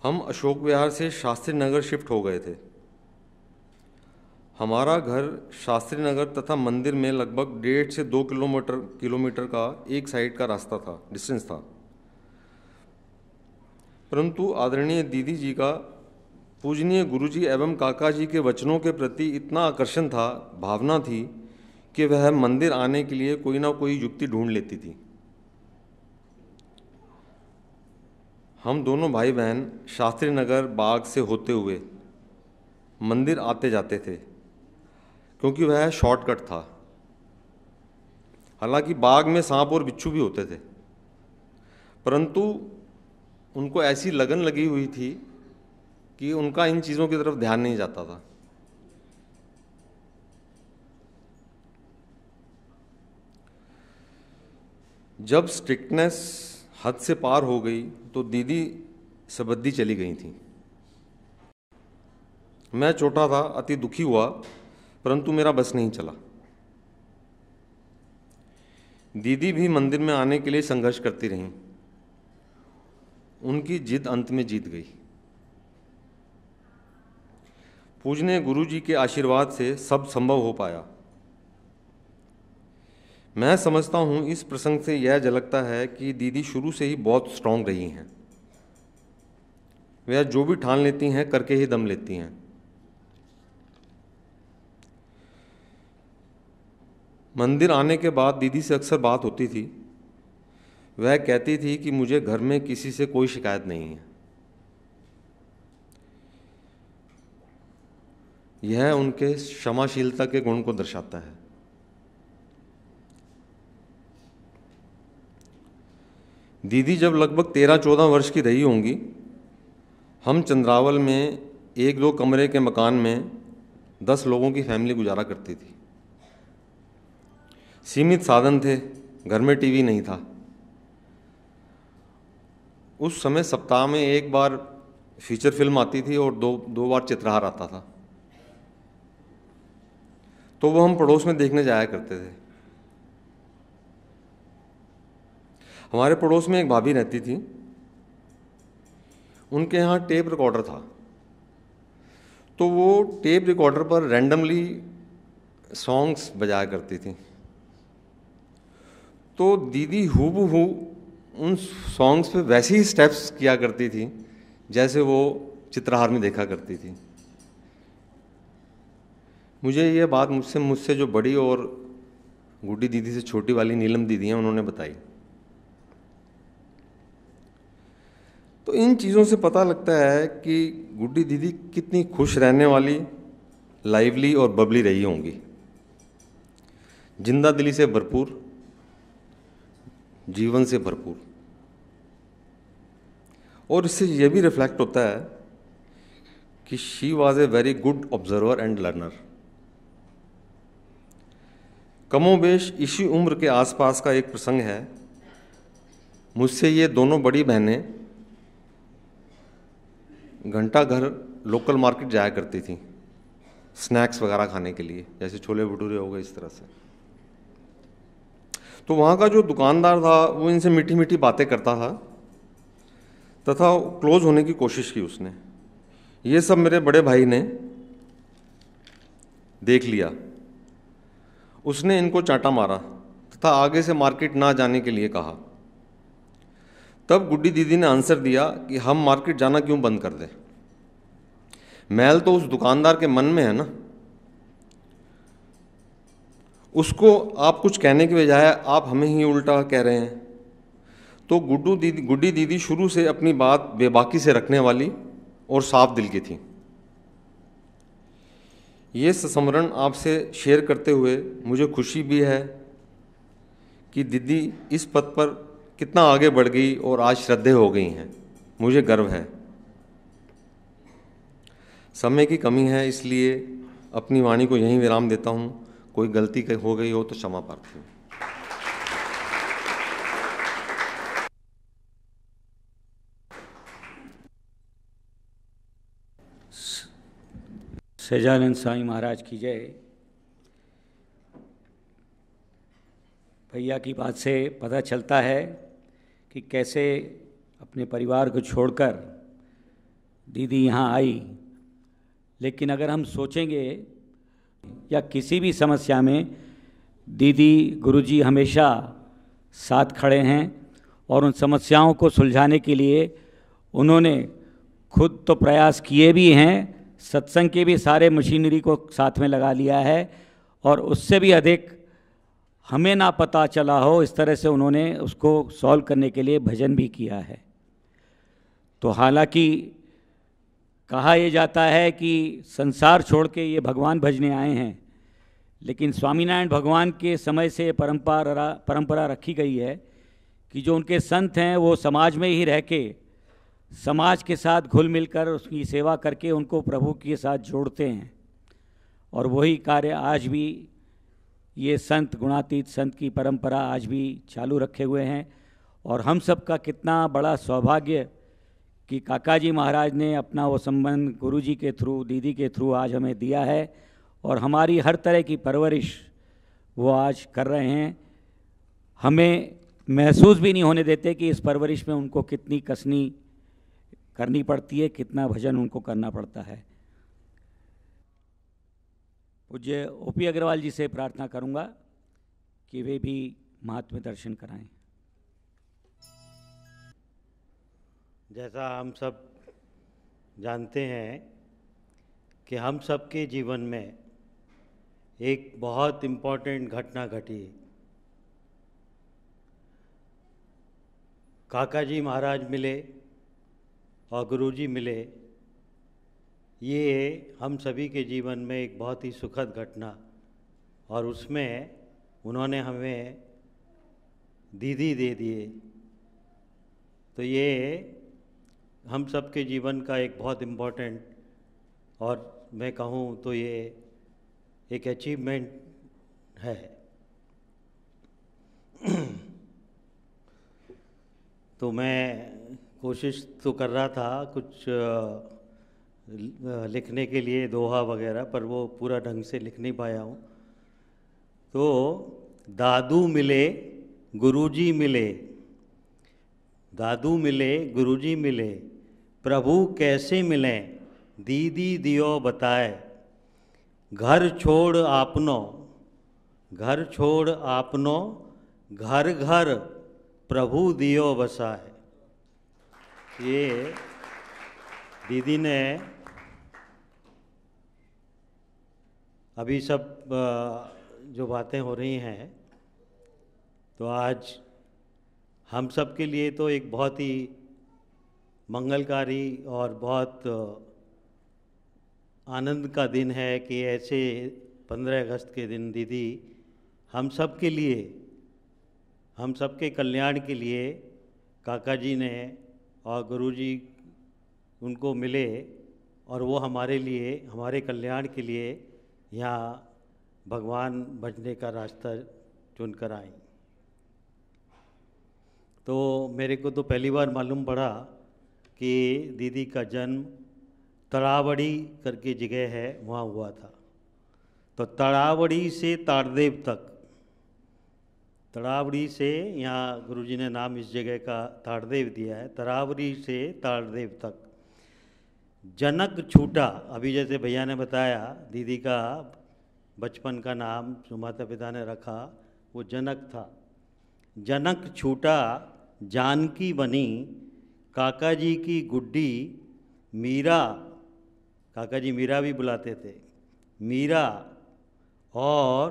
हम अशोक विहार से शास्त्री नगर शिफ्ट हो गए थे। हमारा घर शास्त्री नगर तथा मंदिर में लगभग 1.5 से 2 किलोमीटर का एक साइड का रास्ता था, डिस्टेंस था। परंतु आदरणीय दीदी जी का पूजनीय गुरुजी एवं काका जी के वचनों के प्रति इतना आकर्षण था, भावना थी कि वह मंदिर आने के लिए कोई ना कोई युक्ति ढूंढ लेती थी। हम दोनों भाई बहन शास्त्री नगर बाग से होते हुए मंदिर आते जाते थे, क्योंकि वह शॉर्टकट था। हालांकि बाग में सांप और बिच्छू भी होते थे, परंतु उनको ऐसी लगन लगी हुई थी कि उनका इन चीज़ों की तरफ ध्यान नहीं जाता था। जब स्ट्रिक्टनेस हद से पार हो गई तो दीदी सबद्दी चली गई थी। मैं छोटा था, अति दुखी हुआ, परंतु मेरा बस नहीं चला। दीदी भी मंदिर में आने के लिए संघर्ष करती रहीं। उनकी जिद अंत में जीत गई। पूजनीय गुरु जी के आशीर्वाद से सब संभव हो पाया। मैं समझता हूँ इस प्रसंग से यह झलकता है कि दीदी शुरू से ही बहुत स्ट्रांग रही हैं। वह जो भी ठान लेती हैं करके ही दम लेती हैं। मंदिर आने के बाद दीदी से अक्सर बात होती थी। वह कहती थी कि मुझे घर में किसी से कोई शिकायत नहीं है। यह उनके क्षमाशीलता के गुण को दर्शाता है। दीदी जब लगभग 13-14 वर्ष की रही होंगी, हम चंद्रावल में 1-2 कमरे के मकान में 10 लोगों की फैमिली गुजारा करती थी। सीमित साधन थे, घर में टीवी नहीं था। उस समय सप्ताह में 1 बार फीचर फिल्म आती थी और दो बार चित्रहार आता था, तो वो हम पड़ोस में देखने जाया करते थे। हमारे पड़ोस में एक भाभी रहती थी। उनके यहाँ टेप रिकॉर्डर था, तो वो टेप रिकॉर्डर पर रैंडमली सॉन्ग्स बजाया करती थी। तो दीदी हूबहू उन सॉन्ग्स पे वैसे ही स्टेप्स किया करती थी जैसे वो चित्रहार में देखा करती थी। मुझे ये बात मुझसे जो बड़ी और गुड्डी दीदी से छोटी वाली नीलम दीदी हैं, उन्होंने बताई। तो इन चीज़ों से पता लगता है कि गुड्डी दीदी कितनी खुश रहने वाली, लाइवली और बबली रही होंगी। जिंदा दिली से भरपूर, जीवन से भरपूर। और इससे यह भी रिफ्लेक्ट होता है कि she was a very good observer and learner. कमोबेश इसी उम्र के आसपास का एक प्रसंग है। मुझसे ये दोनों बड़ी बहनें घंटा घर लोकल मार्केट जाया करती थी स्नैक्स वगैरह खाने के लिए, जैसे छोले भटूरे हो गए, इस तरह से। तो वहाँ का जो दुकानदार था वो इनसे मीठी मीठी बातें करता था तथा क्लोज होने की कोशिश की उसने। ये सब मेरे बड़े भाई ने देख लिया। उसने इनको चांटा मारा तथा आगे से मार्केट ना जाने के लिए कहा। तब गुड्डी दीदी ने आंसर दिया कि हम मार्केट जाना क्यों बंद कर दें, मैल तो उस दुकानदार के मन में है ना। उसको आप कुछ कहने के बजाय आप हमें ही उल्टा कह रहे हैं। तो गुड्डी दीदी शुरू से अपनी बात बेबाकी से रखने वाली और साफ दिल की थी। ये संस्मरण आपसे शेयर करते हुए मुझे खुशी भी है कि दीदी इस पथ पर कितना आगे बढ़ गई और आज श्रद्धेय हो गई हैं। मुझे गर्व है। समय की कमी है, इसलिए अपनी वाणी को यहीं विराम देता हूँ। कोई गलती हो गई हो तो क्षमा प्रार्थी हूँ। सजानंद स्वामी महाराज की जय। भैया की बात से पता चलता है कि कैसे अपने परिवार को छोड़कर दीदी यहाँ आई। लेकिन अगर हम सोचेंगे या किसी भी समस्या में दीदी गुरुजी हमेशा साथ खड़े हैं और उन समस्याओं को सुलझाने के लिए उन्होंने खुद तो प्रयास किए भी हैं, सत्संग के भी सारे मशीनरी को साथ में लगा लिया है और उससे भी अधिक हमें ना पता चला हो इस तरह से उन्होंने उसको सॉल्व करने के लिए भजन भी किया है। तो हालांकि कहा यह जाता है कि संसार छोड़ के ये भगवान भजने आए हैं, लेकिन स्वामीनारायण भगवान के समय से परंपरा रखी गई है कि जो उनके संत हैं वो समाज में ही रह के समाज के साथ घुल मिलकर उसकी सेवा करके उनको प्रभु के साथ जोड़ते हैं। और वही कार्य आज भी ये संत, गुणातीत संत की परंपरा आज भी चालू रखे हुए हैं। और हम सब का कितना बड़ा सौभाग्य कि काका जी महाराज ने अपना वो संबंध गुरु जी के थ्रू, दीदी के थ्रू आज हमें दिया है और हमारी हर तरह की परवरिश वो आज कर रहे हैं। हमें महसूस भी नहीं होने देते कि इस परवरिश में उनको कितनी कसनी करनी पड़ती है, कितना भजन उनको करना पड़ता है। पूज्य ओपी अग्रवाल जी से प्रार्थना करूंगा कि वे भी महात्म्य दर्शन कराएं। जैसा हम सब जानते हैं कि हम सबके जीवन में एक बहुत इम्पोर्टेंट घटना घटी। काका जी महाराज मिले और गुरुजी मिले। ये हम सभी के जीवन में एक बहुत ही सुखद घटना, और उसमें उन्होंने हमें दीदी दे दिए। तो ये हम सब के जीवन का एक बहुत इम्पोर्टेंट, और मैं कहूँ तो ये एक अचीवमेंट है। तो मैं कोशिश तो कर रहा था कुछ लिखने के लिए दोहा वगैरह, पर वो पूरा ढंग से लिख नहीं पाया हूँ। तो दादू मिले गुरुजी मिले, दादू मिले गुरुजी मिले, प्रभु कैसे मिलें दीदी दियो बताए। घर छोड़ आपनो, घर छोड़ आपनो, घर घर प्रभु दियो बसाए। ये दीदी ने अभी सब जो बातें हो रही हैं, तो आज हम सब के लिए तो एक बहुत ही मंगलकारी और बहुत आनंद का दिन है कि ऐसे 15 अगस्त के दिन दीदी हम सब के लिए, हम सब के कल्याण के लिए काका जी ने और गुरुजी उनको मिले, और वो हमारे लिए, हमारे कल्याण के लिए यहाँ भगवान भजने का रास्ता चुन कर आई। तो मेरे को तो पहली बार मालूम पड़ा कि दीदी का जन्म तड़ावड़ी करके जगह है, वहाँ हुआ था। तो तड़ावड़ी से तारदेव तक, तड़ावड़ी से, यहाँ गुरुजी ने नाम इस जगह का तारदेव दिया है, तड़ावड़ी से तारदेव तक जनक छूटा। अभी जैसे भैया ने बताया दीदी का बचपन का नाम जो माता पिता ने रखा वो जनक था। जनक छूटा जानकी बनी, काका जी की गुड्डी मीरा, काका जी मीरा भी बुलाते थे, मीरा और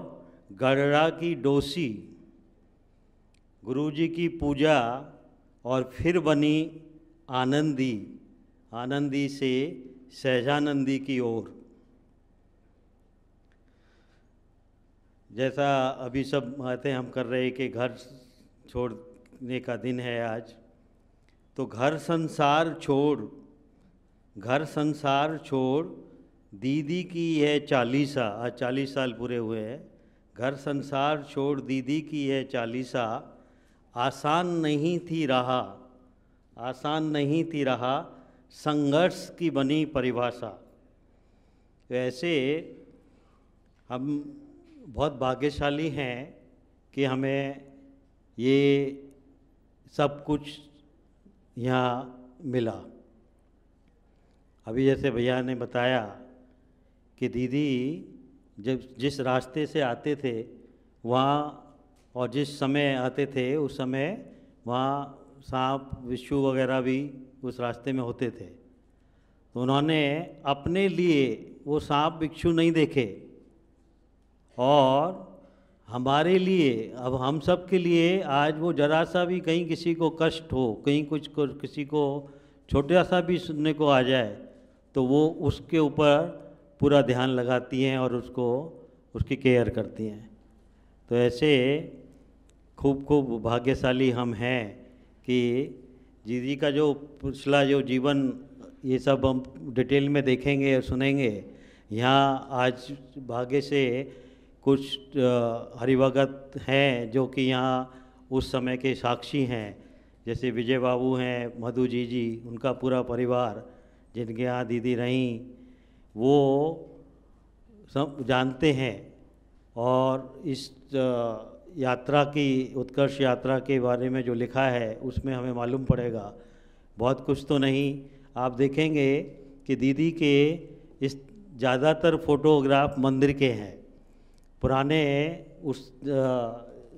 गढ़ड़ा की डोसी। गुरुजी की पूजा और फिर बनी आनंदी, आनंदी से सहजानंदी की ओर। जैसा अभी सब बातें हम कर रहे कि घर छोड़ने का दिन है आज, तो घर संसार छोड़, घर संसार छोड़ दीदी की है 40, आज 40 साल पूरे हुए हैं। घर संसार छोड़ दीदी की है 40, आसान नहीं थी रहा, आसान नहीं थी रहा, संघर्ष की बनी परिभाषा। तो ऐसे हम बहुत भाग्यशाली हैं कि हमें ये सब कुछ यहाँ मिला। अभी जैसे भैया ने बताया कि दीदी जब जिस रास्ते से आते थे वहाँ, और जिस समय आते थे उस समय वहाँ सांप विच्छू वगैरह भी उस रास्ते में होते थे। तो उन्होंने अपने लिए वो सांप बिच्छू नहीं देखे, और हमारे लिए, अब हम सब के लिए आज वो जरा सा भी कहीं किसी को कष्ट हो, कहीं कुछ को, किसी को छोटा सा भी सुनने को आ जाए, तो वो उसके ऊपर पूरा ध्यान लगाती हैं और उसको, उसकी केयर करती हैं। तो ऐसे खूब खूब भाग्यशाली हम हैं कि दीदी का जो पिछला जो जीवन, ये सब हम डिटेल में देखेंगे और सुनेंगे। यहाँ आज भाग्य से कुछ हरिभगत हैं जो कि यहाँ उस समय के साक्षी हैं, जैसे विजय बाबू हैं, मधु जी, उनका पूरा परिवार जिनके यहाँ दीदी रहीं, वो सब जानते हैं। और यात्रा की, उत्कर्ष यात्रा के बारे में जो लिखा है उसमें हमें मालूम पड़ेगा, बहुत कुछ तो नहीं। आप देखेंगे कि दीदी के इस ज़्यादातर फोटोग्राफ मंदिर के हैं, पुराने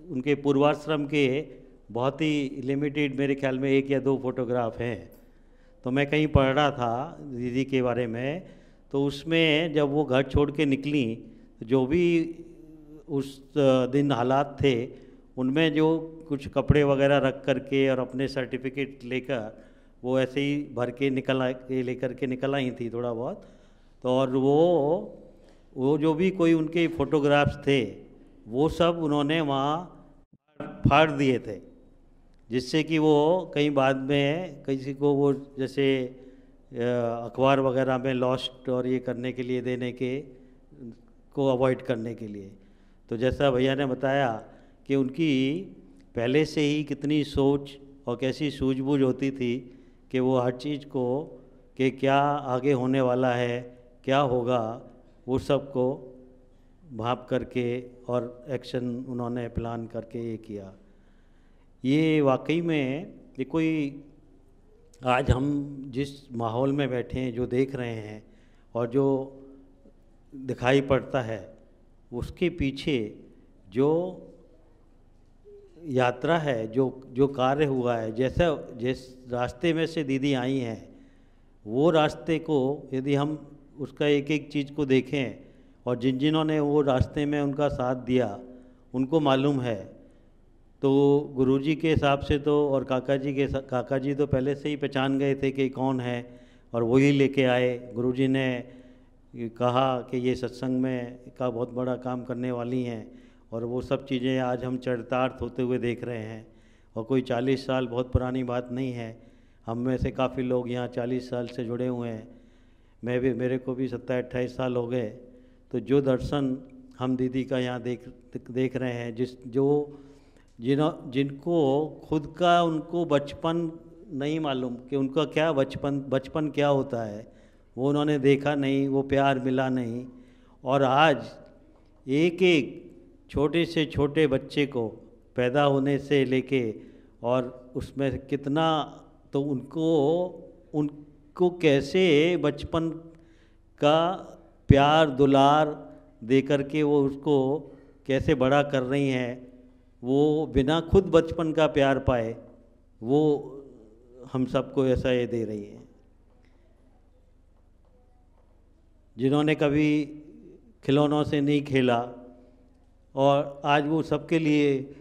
उनके पूर्वाश्रम के बहुत ही लिमिटेड, मेरे ख्याल में 1 या 2 फोटोग्राफ हैं। तो मैं कहीं पढ़ रहा था दीदी के बारे में, तो उसमें जब वो घर छोड़ के निकली, जो भी उस दिन हालात थे, उनमें जो कुछ कपड़े वगैरह रख करके और अपने सर्टिफिकेट लेकर वो ऐसे ही भर के लेकर के निकल आई थी थोड़ा बहुत। तो और वो जो भी कोई उनके फ़ोटोग्राफ्स थे वो सब उन्होंने वहाँ फाड़ दिए थे, जिससे कि वो कहीं बाद में किसी को वो जैसे अखबार वगैरह में लॉस्ट और ये करने के लिए देने के को अवॉइड करने के लिए। तो जैसा भैया ने बताया कि उनकी पहले से ही कितनी सोच और कैसी सूझबूझ होती थी कि वो हर चीज़ को कि क्या आगे होने वाला है, क्या होगा, वो सब को भाप करके और एक्शन उन्होंने प्लान करके ये किया। ये वाकई में ये कोई आज हम जिस माहौल में बैठे हैं, जो देख रहे हैं और जो दिखाई पड़ता है, उसके पीछे जो यात्रा है, जो कार्य हुआ है, जिस रास्ते में से दीदी आई हैं, वो रास्ते को यदि हम उसका एक एक चीज़ को देखें और जिन्होंने वो रास्ते में उनका साथ दिया उनको मालूम है। तो गुरुजी के हिसाब से तो और काका जी तो पहले से ही पहचान गए थे कि कौन है, और वही लेके आए। गुरुजी ने कहा कि ये सत्संग में का बहुत बड़ा काम करने वाली हैं, और वो सब चीज़ें आज हम चरितार्थ होते हुए देख रहे हैं। और कोई 40 साल बहुत पुरानी बात नहीं है। हम में से काफ़ी लोग यहाँ 40 साल से जुड़े हुए हैं। मेरे को भी 27-28 साल हो गए। तो जो दर्शन हम दीदी का यहाँ देख रहे हैं, जिनको खुद का उनको बचपन नहीं मालूम कि उनका क्या बचपन क्या होता है, वो उन्होंने देखा नहीं, वो प्यार मिला नहीं, और आज एक एक छोटे से छोटे बच्चे को पैदा होने से लेके और उसमें कितना, तो उनको कैसे बचपन का प्यार दुलार दे करके वो उसको कैसे बड़ा कर रही हैं, वो बिना खुद बचपन का प्यार पाए वो हम सबको ऐसा ये दे रही हैं। जिन्होंने कभी खिलौनों से नहीं खेला और आज वो सबके लिए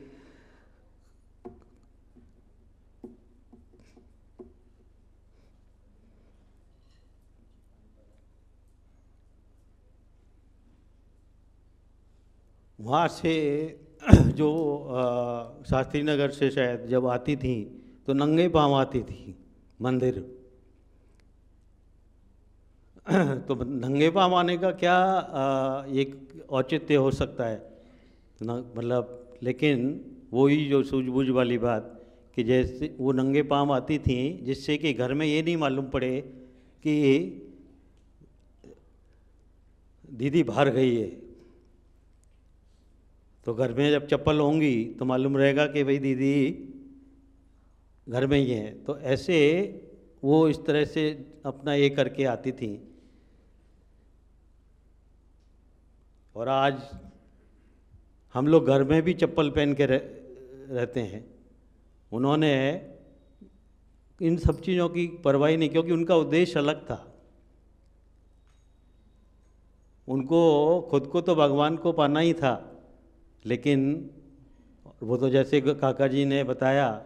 वहाँ से जो शास्त्री नगर से शायद जब आती थी तो नंगे पाँव आती थी मंदिर। तो नंगे पाँव आने का क्या एक औचित्य हो सकता है, मतलब, लेकिन वही जो सूझबूझ वाली बात कि जैसे वो नंगे पाँव आती थी, जिससे कि घर में ये नहीं मालूम पड़े कि दीदी बाहर गई है। तो घर में जब चप्पल होंगी तो मालूम रहेगा कि भाई दीदी घर में ही है। तो ऐसे वो इस तरह से अपना ये करके आती थी। और आज हम लोग घर में भी चप्पल पहन के रहते हैं। उन्होंने इन सब चीज़ों की परवाह नहीं, क्योंकि उनका उद्देश्य अलग था। उनको खुद को तो भगवान को पाना ही था, लेकिन वो तो जैसे काका जी ने बताया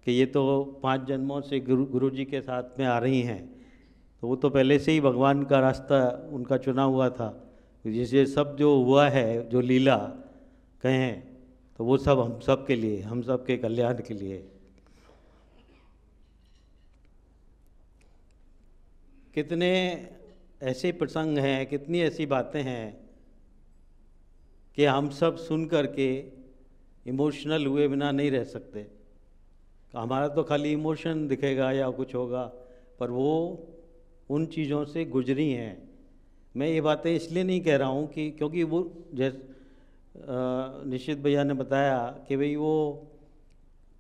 कि ये तो 5 जन्मों से गुरु जी के साथ में आ रही हैं, तो वो तो पहले से ही भगवान का रास्ता उनका चुना हुआ था। जिसे सब जो हुआ है, जो लीला कहें, तो वो सब हम सब के लिए, हम सब के कल्याण के लिए। कितने ऐसे प्रसंग हैं, कितनी ऐसी बातें हैं कि हम सब सुन करके इमोशनल हुए बिना नहीं रह सकते। हमारा तो खाली इमोशन दिखेगा या कुछ होगा, पर वो उन चीज़ों से गुजरी हैं। मैं ये बातें इसलिए नहीं कह रहा हूँ कि क्योंकि वो निश्चित भैया ने बताया कि भाई वो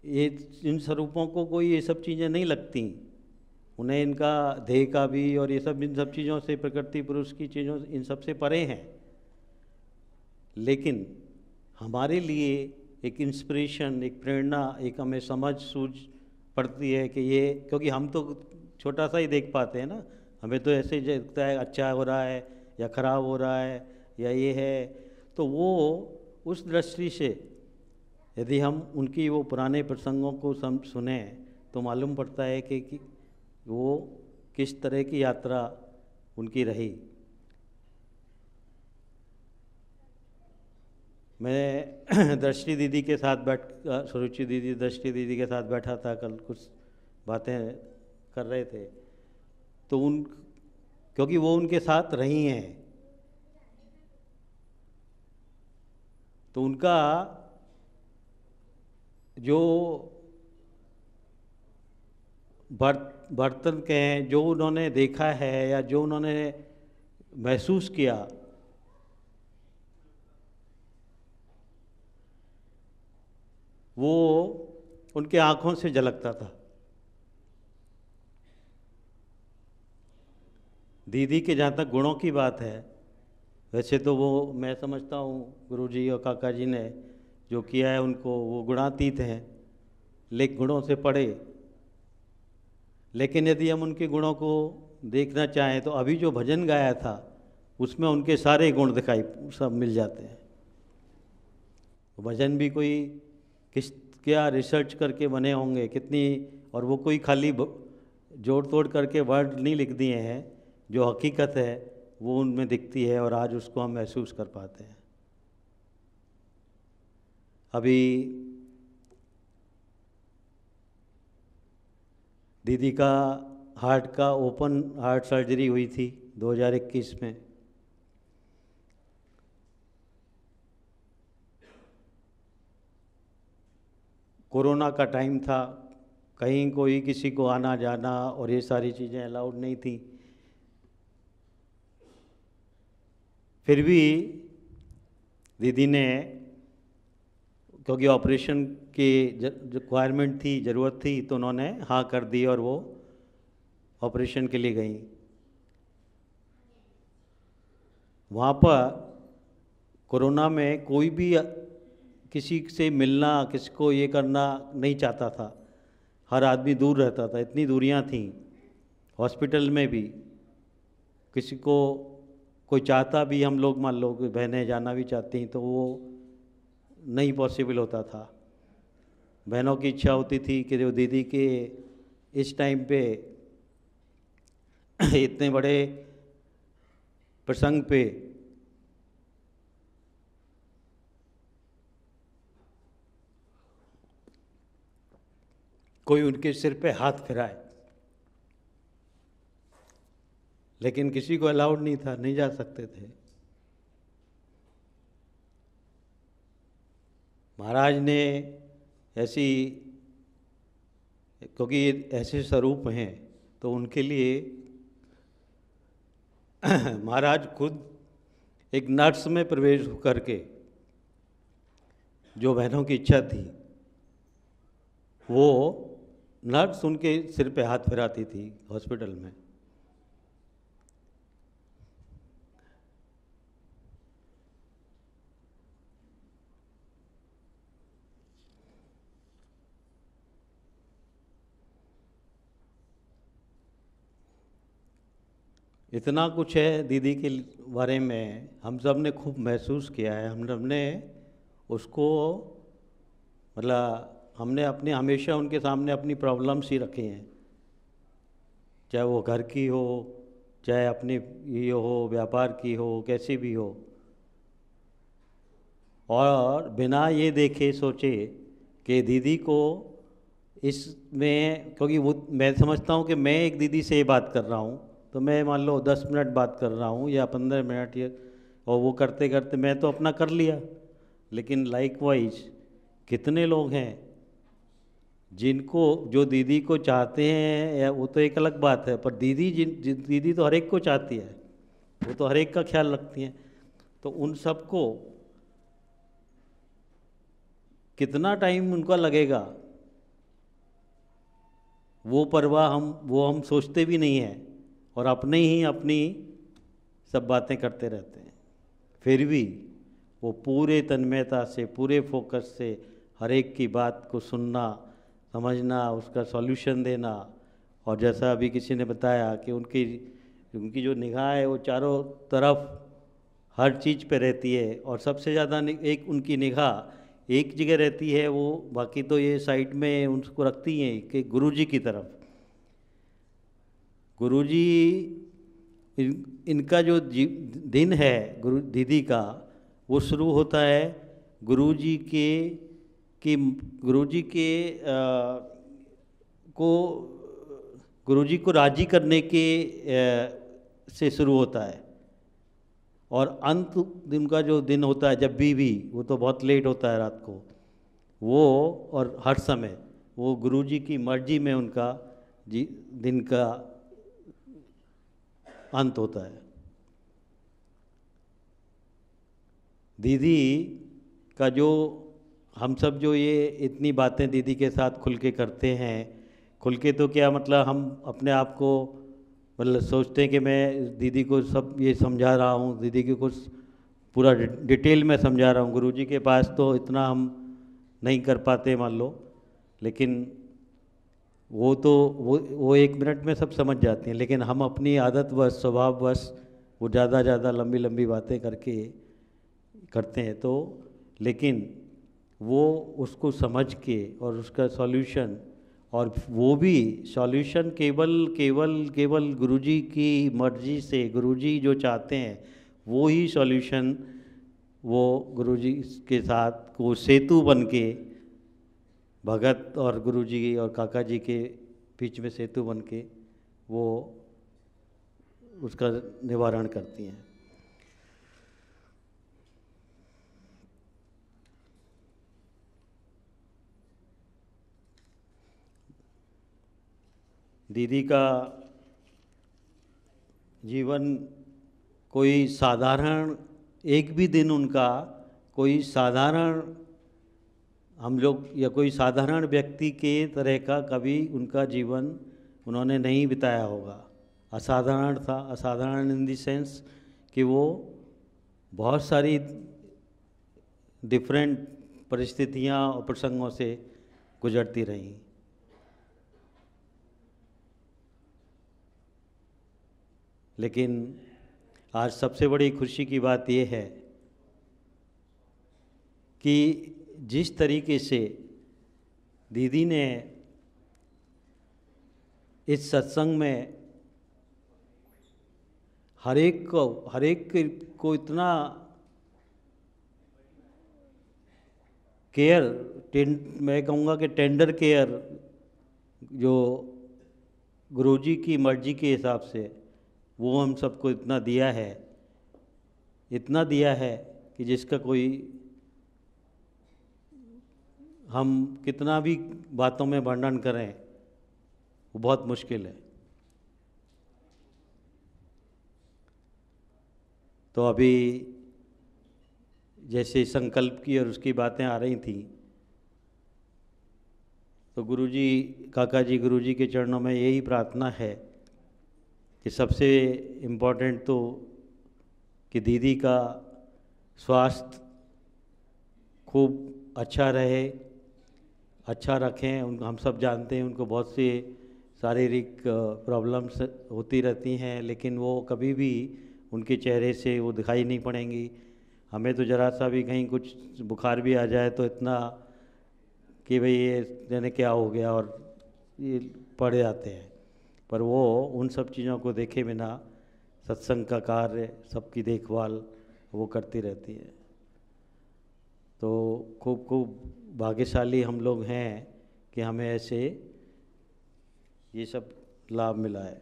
ये इन स्वरूपों को कोई ये सब चीज़ें नहीं लगती, उन्हें इनका देह का भी और ये सब इन सब चीज़ों से, प्रकृति पुरुष की चीज़ों इन सब से परे हैं। लेकिन हमारे लिए एक इंस्पिरेशन, एक प्रेरणा, एक हमें समझ सूझ पड़ती है कि ये, क्योंकि हम तो छोटा सा ही देख पाते हैं ना, हमें तो ऐसे लगता है अच्छा हो रहा है या ख़राब हो रहा है या ये है। तो वो उस दृष्टि से यदि हम उनकी वो पुराने प्रसंगों को सुने तो मालूम पड़ता है कि वो किस तरह की यात्रा उनकी रही। मैं दृष्टि दीदी के साथ सुरुचि दीदी, दृष्टि दीदी के साथ बैठा था कल, कुछ बातें कर रहे थे, तो क्योंकि वो उनके साथ रही हैं, तो उनका जो बर्तन के हैं, जो उन्होंने देखा है या जो उन्होंने महसूस किया, वो उनके आँखों से झलकता था। दीदी के जहाँ तक गुणों की बात है, वैसे तो वो मैं समझता हूँ गुरुजी और काका जी ने जो किया है उनको, वो गुणातीत हैं, लेकिन गुणों से पढ़े। लेकिन यदि हम उनके गुणों को देखना चाहें तो अभी जो भजन गाया था उसमें उनके सारे गुण दिखाई सब मिल जाते हैं। भजन भी कोई क्या रिसर्च करके बने होंगे कितनी, और वो कोई खाली जोड़ तोड़ करके वर्ड नहीं लिख दिए हैं, जो हकीकत है वो उनमें दिखती है और आज उसको हम महसूस कर पाते हैं। अभी दीदी का ओपन हार्ट सर्जरी हुई थी 2021 में। कोरोना का टाइम था, कहीं कोई किसी को आना जाना और ये सारी चीज़ें अलाउड नहीं थी। फिर भी दीदी ने, क्योंकि ऑपरेशन की रिक्वायरमेंट थी, ज़रूरत थी, तो उन्होंने हाँ कर दी और वो ऑपरेशन के लिए गई। वहाँ पर कोरोना में कोई भी किसी से मिलना, किसी को ये करना नहीं चाहता था, हर आदमी दूर रहता था, इतनी दूरियां थीं। हॉस्पिटल में भी किसी को कोई चाहता भी, हम लोग मान लो बहनें जाना भी चाहती तो वो नहीं पॉसिबल होता था। बहनों की इच्छा होती थी कि जो दीदी के इस टाइम पे इतने बड़े प्रसंग पे कोई उनके सिर पे हाथ फिराए, लेकिन किसी को अलाउड नहीं था, नहीं जा सकते थे। महाराज ने ऐसी, क्योंकि ऐसे स्वरूप हैं तो उनके लिए महाराज खुद एक नर्स में प्रवेश करके, जो बहनों की इच्छा थी, वो नर्स उनके सिर पे हाथ फिराती थी हॉस्पिटल में। इतना कुछ है दीदी के बारे में, हम सब ने खूब महसूस किया है। हम सब ने उसको, मतलब हमने अपने हमेशा उनके सामने अपनी प्रॉब्लम्स ही रखी हैं, चाहे वो घर की हो, चाहे अपनी ये हो, व्यापार की हो, कैसी भी हो, और बिना ये देखे सोचे कि दीदी को इसमें, क्योंकि वो मैं समझता हूँ कि मैं एक दीदी से ये बात कर रहा हूँ तो मैं मान लो 10 मिनट बात कर रहा हूँ या 15 मिनट, या और वो करते करते मैं तो अपना कर लिया, लेकिन लाइकवाइज कितने लोग हैं जिनको, जो दीदी को चाहते हैं, या वो तो एक अलग बात है, पर दीदी तो हर एक को चाहती है, वो तो हर एक का ख्याल रखती हैं। तो उन सबको कितना टाइम उनका लगेगा वो परवाह हम सोचते भी नहीं हैं, और अपने ही अपनी सब बातें करते रहते हैं। फिर भी वो पूरे तन्मयता से, पूरे फोकस से हर एक की बात को सुनना, समझना, उसका सॉल्यूशन देना। और जैसा अभी किसी ने बताया कि उनकी जो निगाह है वो चारों तरफ हर चीज़ पे रहती है, और सबसे ज़्यादा एक उनकी निगाह एक जगह रहती है, वो बाकी तो ये साइड में उनको रखती हैं कि गुरुजी की तरफ। गुरुजी इनका जो दिन है गुरु दीदी का, वो शुरू होता है गुरुजी को राजी करने के से शुरू होता है, और अंत दिन का जो दिन होता है जब भी वो तो बहुत लेट होता है रात को, वो और हर समय वो गुरुजी की मर्जी में उनका दिन का अंत होता है। दीदी का जो हम सब जो ये इतनी बातें दीदी के साथ खुल के करते हैं, खुल के तो क्या मतलब हम अपने आप को मतलब सोचते हैं कि मैं दीदी को सब ये समझा रहा हूँ, दीदी को कुछ पूरा डिटेल में समझा रहा हूँ। गुरुजी के पास तो इतना हम नहीं कर पाते मान लो, लेकिन वो तो वो 1 मिनट में सब समझ जाते हैं, लेकिन हम अपनी आदतवश, स्वभाववश वो ज़्यादा लंबी लंबी बातें करते हैं। तो लेकिन वो उसको समझ के और उसका सॉल्यूशन, और वो भी सॉल्यूशन केवल गुरुजी की मर्जी से, गुरुजी जो चाहते हैं वो ही सॉल्यूशन, वो गुरुजी के साथ को सेतु बन के, भगत और गुरुजी और काका जी के बीच में सेतु बन के वो उसका निवारण करती हैं। दीदी का जीवन कोई साधारण, एक भी दिन उनका कोई साधारण हम लोग या कोई साधारण व्यक्ति के तरह का कभी उनका जीवन उन्होंने नहीं बिताया होगा। असाधारण था, असाधारण इन द सेंस कि वो बहुत सारी डिफरेंट परिस्थितियाँ और प्रसंगों से गुजरती रहीं। लेकिन आज सबसे बड़ी खुशी की बात ये है कि जिस तरीके से दीदी ने इस सत्संग में हर एक को इतना केयर, मैं कहूँगा कि टेंडर केयर, जो गुरुजी की मर्जी के हिसाब से वो हम सबको इतना दिया है कि जिसका कोई हम कितना भी बातों में वर्णन करें वो बहुत मुश्किल है। तो अभी जैसे संकल्प की और उसकी बातें आ रही थी, तो गुरुजी, काका जी, गुरुजी के चरणों में यही प्रार्थना है कि सबसे इम्पोर्टेंट तो कि दीदी का स्वास्थ्य खूब अच्छा रहे, अच्छा रखें। हम सब जानते हैं उनको बहुत सी शारीरिक प्रॉब्लम्स होती रहती हैं, लेकिन वो कभी भी उनके चेहरे से वो दिखाई नहीं पड़ेंगी। हमें तो ज़रा सा भी कहीं कुछ बुखार भी आ जाए तो इतना कि भाई ये जाने क्या हो गया और ये पड़ जाते हैं, पर वो उन सब चीज़ों को देखे बिना सत्संग का कार्य, सबकी देखभाल वो करती रहती है। तो खूब खूब भाग्यशाली हम लोग हैं कि हमें ऐसे ये सब लाभ मिला है।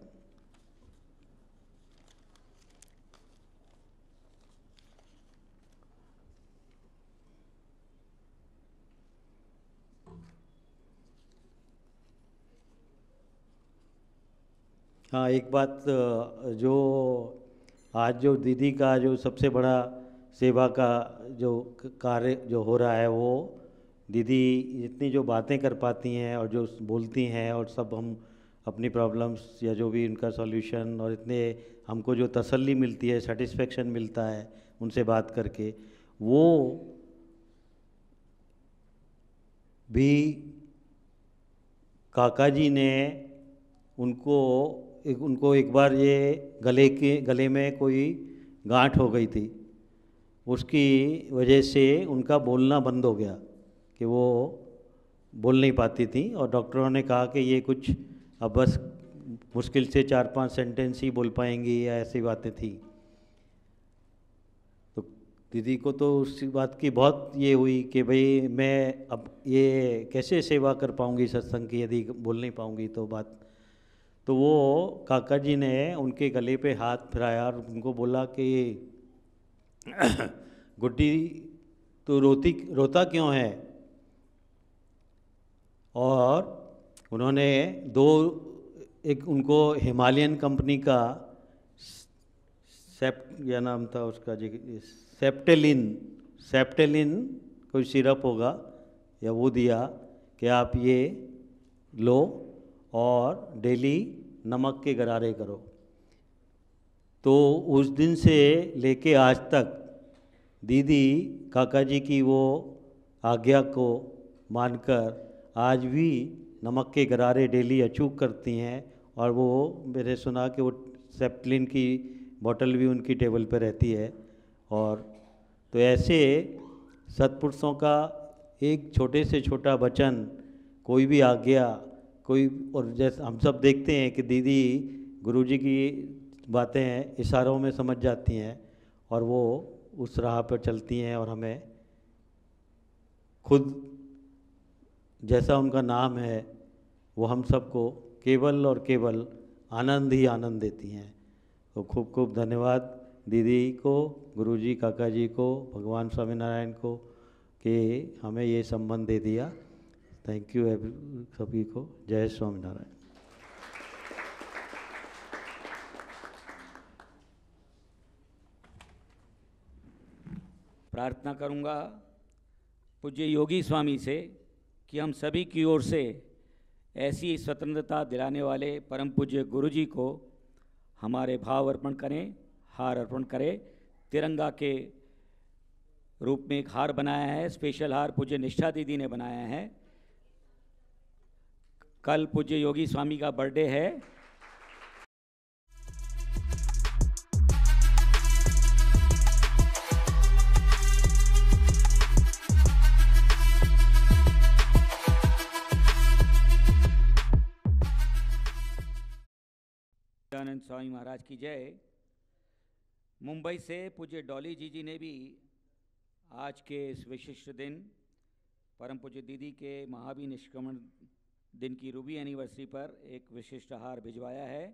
हाँ, एक बात जो आज जो दीदी का जो सबसे बड़ा सेवा का जो कार्य जो हो रहा है, वो दीदी जितनी जो बातें कर पाती हैं और जो बोलती हैं और सब हम अपनी प्रॉब्लम्स या जो भी उनका सॉल्यूशन और इतने हमको जो तसल्ली मिलती है, सेटिस्फेक्शन मिलता है उनसे बात करके, वो भी काका जी ने उनको एक बार ये गले में कोई गांठ हो गई थी, उसकी वजह से उनका बोलना बंद हो गया कि वो बोल नहीं पाती थी और डॉक्टरों ने कहा कि ये कुछ अब बस मुश्किल से 4-5 सेंटेंस ही बोल पाएंगी या ऐसी बातें थी। तो दीदी को तो उस बात की बहुत ये हुई कि भाई मैं अब ये कैसे सेवा कर पाऊँगी सत्संग की यदि बोल नहीं पाऊँगी तो बात। तो वो काका जी ने उनके गले पे हाथ फिराया और उनको बोला कि गुड्डी तो रोता क्यों है। और उन्होंने एक उनको हिमालयन कंपनी का या नाम था उसका जी, सेप्टेलिन कोई सिरप होगा या वो दिया कि आप ये लो और डेली नमक के गरारे करो। तो उस दिन से लेके आज तक दीदी काका जी की वो आज्ञा को मानकर आज भी नमक के गरारे डेली अचूक करती हैं और वो मैंने सुना कि वो सेप्टेलिन की बोतल भी उनकी टेबल पर रहती है। और तो ऐसे सत्पुरुषों का एक छोटे से छोटा वचन, कोई भी आज्ञा, कोई और जैसे हम सब देखते हैं कि दीदी गुरुजी की बातें इशारों में समझ जाती हैं और वो उस राह पर चलती हैं और हमें खुद जैसा उनका नाम है वो हम सबको केवल और केवल आनंद ही आनंद देती हैं। तो खूब खूब धन्यवाद दीदी को, गुरुजी, काका जी को, भगवान स्वामीनारायण को कि हमें ये संबंध दे दिया। थैंक यू सभी को। जय स्वामीनारायण। प्रार्थना करूंगा पूज्य योगी स्वामी से कि हम सभी की ओर से ऐसी स्वतंत्रता दिलाने वाले परम पूज्य गुरुजी को हमारे भाव अर्पण करें, हार अर्पण करें। तिरंगा के रूप में एक हार बनाया है, स्पेशल हार पूज्य निष्ठा दीदी ने बनाया है। कल पूज्य योगी स्वामी का बर्थडे है। आनंद स्वामी महाराज की जय। मुंबई से पूज्य डॉली जी ने भी आज के इस विशिष्ट दिन परम पूज्य दीदी के महावीर निष्क्रमण दिन की रूबी एनिवर्सरी पर एक विशिष्ट हार भिजवाया है।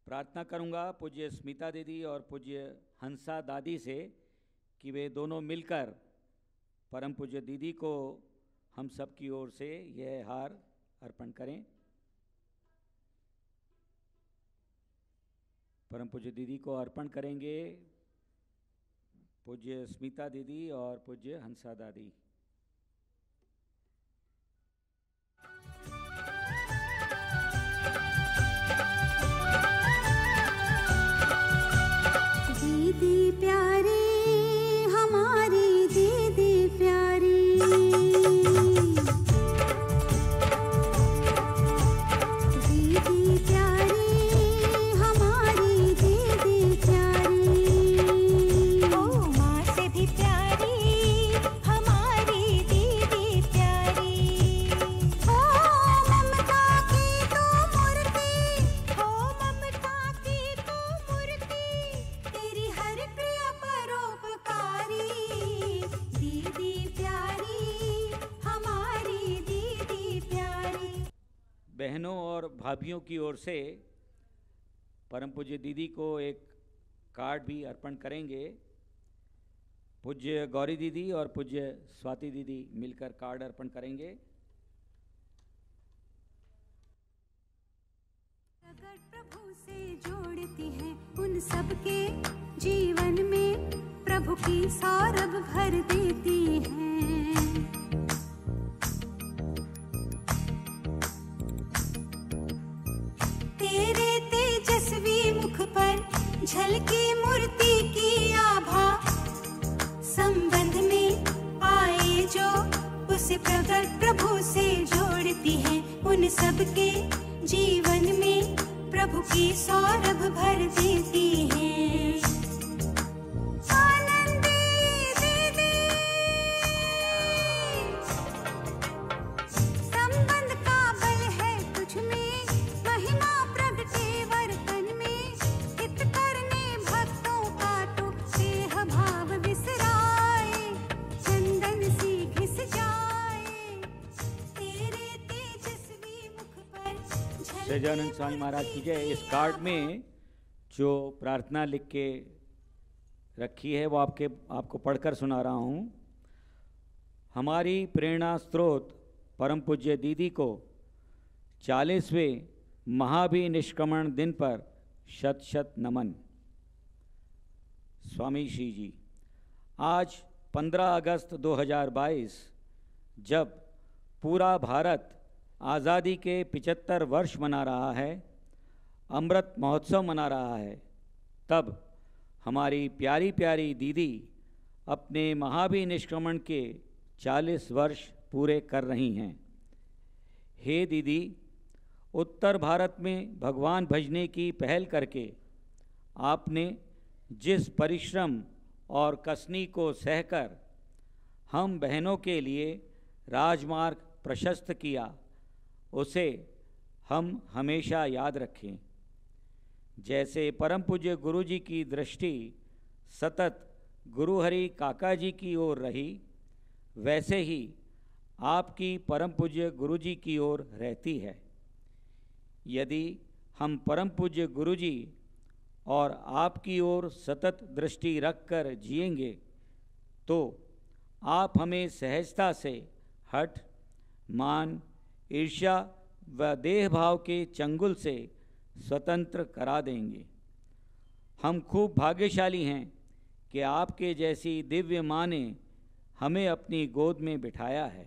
प्रार्थना करूंगा पूज्य स्मिता दीदी और पूज्य हंसा दादी से कि वे दोनों मिलकर परम पूज्य दीदी को हम सब की ओर से यह हार अर्पण करें। परम पूज्य दीदी को अर्पण करेंगे पूज्य स्मिता दीदी और पूज्य हंसा दादी। दीदी प्यारी, हमारी दीदी प्यारी, दीदी प्यारी, हमारी दीदी प्यारी, ओ माँ से भी प्यारी, हमारी दीदी प्यारी, ओ ममता की तो मूर्ति, ओ ममता की तो मूर्ति, तेरी हर क्रिया परोपकारी, दीदी प्यारी, हमारी दीदी प्यारी। बहनों और भाभियों की ओर से परम पूज्य दीदी को एक कार्ड भी अर्पण करेंगे। पूज्य गौरी दीदी और पूज्य स्वाति दीदी मिलकर कार्ड अर्पण करेंगे। प्रकट प्रभु से जोड़ती है उन सबके जीवन में, प्रभु की सौरभ भर देती है। की सौरभ भर देती हैं। आनंदी दीदी, संबंध का बल है तुझ में, महिमा प्रगटे वर्तन में, हित करने भक्तों का तो देह भाव विसराए, चंदन सी घिस जाए तेरे तेजस्वी मुख पर झलके। सहजानंद स्वामी महाराज की जय। इस कार्ड में जो प्रार्थना लिख के रखी है वो आपको पढ़कर सुना रहा हूँ। हमारी प्रेरणा स्रोत परम पूज्य दीदी को 40वें महाभिनिष्क्रमण दिन पर शत शत नमन। स्वामी श्री जी, आज 15 अगस्त 2022 जब पूरा भारत आज़ादी के 75 वर्ष मना रहा है, अमृत महोत्सव मना रहा है, तब हमारी प्यारी प्यारी दीदी अपने महाभिनिष्क्रमण के 40 वर्ष पूरे कर रही हैं। हे दीदी, उत्तर भारत में भगवान भजने की पहल करके आपने जिस परिश्रम और कसनी को सहकर हम बहनों के लिए राजमार्ग प्रशस्त किया, उसे हम हमेशा याद रखें। जैसे परम पूज्य गुरु जी की दृष्टि सतत गुरुहरि काका जी की ओर रही, वैसे ही आपकी परम पूज्य गुरु जी की ओर रहती है। यदि हम परम पूज्य गुरु जी और आपकी ओर सतत दृष्टि रखकर जिएंगे तो आप हमें सहजता से हठ, मान, ईर्ष्या व देह भाव के चंगुल से स्वतंत्र करा देंगे। हम खूब भाग्यशाली हैं कि आपके जैसी दिव्य माँ ने हमें अपनी गोद में बिठाया है।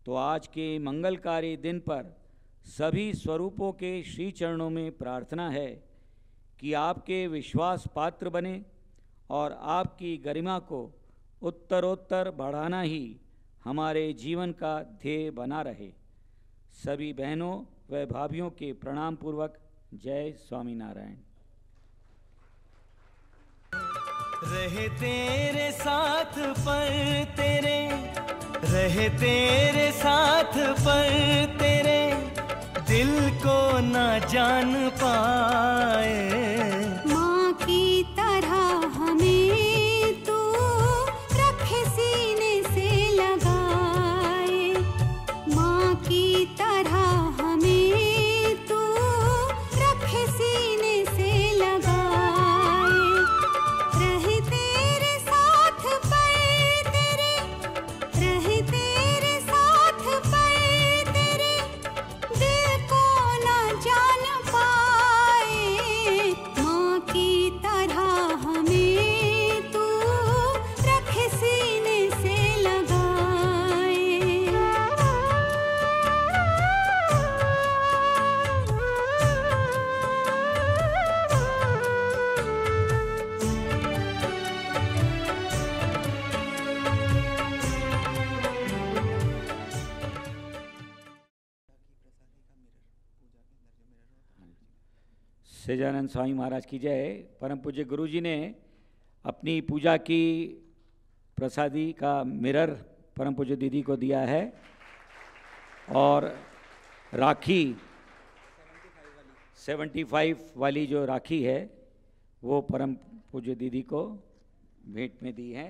तो आज के मंगलकारी दिन पर सभी स्वरूपों के श्री चरणों में प्रार्थना है कि आपके विश्वास पात्र बने और आपकी गरिमा को उत्तरोत्तर बढ़ाना ही हमारे जीवन का ध्येय बना रहे। सभी बहनों व भाभियों के प्रणाम पूर्वक जय स्वामीनारायण। रहे तेरे साथ पर तेरे, रहे तेरे साथ पर तेरे, दिल को ना जान पाए। माँ की तरह हमें तू रखे सीने से लगाए, माँ की तरह हमें तू रखे सीने से लगाए। रहे तेरे साथ पर तेरे, रहे तेरे साथ पर तेरे, दिल को ना जान पाए। माँ की तरह हमें तू रखे सीने से लगाए। सहजानंद स्वामी महाराज की जय। परम पूज्य गुरु जी ने अपनी पूजा की प्रसादी का मिरर परम पूज्य दीदी को दिया है और राखी 75 वाली जो राखी है वो परम पूज्य दीदी को भेंट में दी है।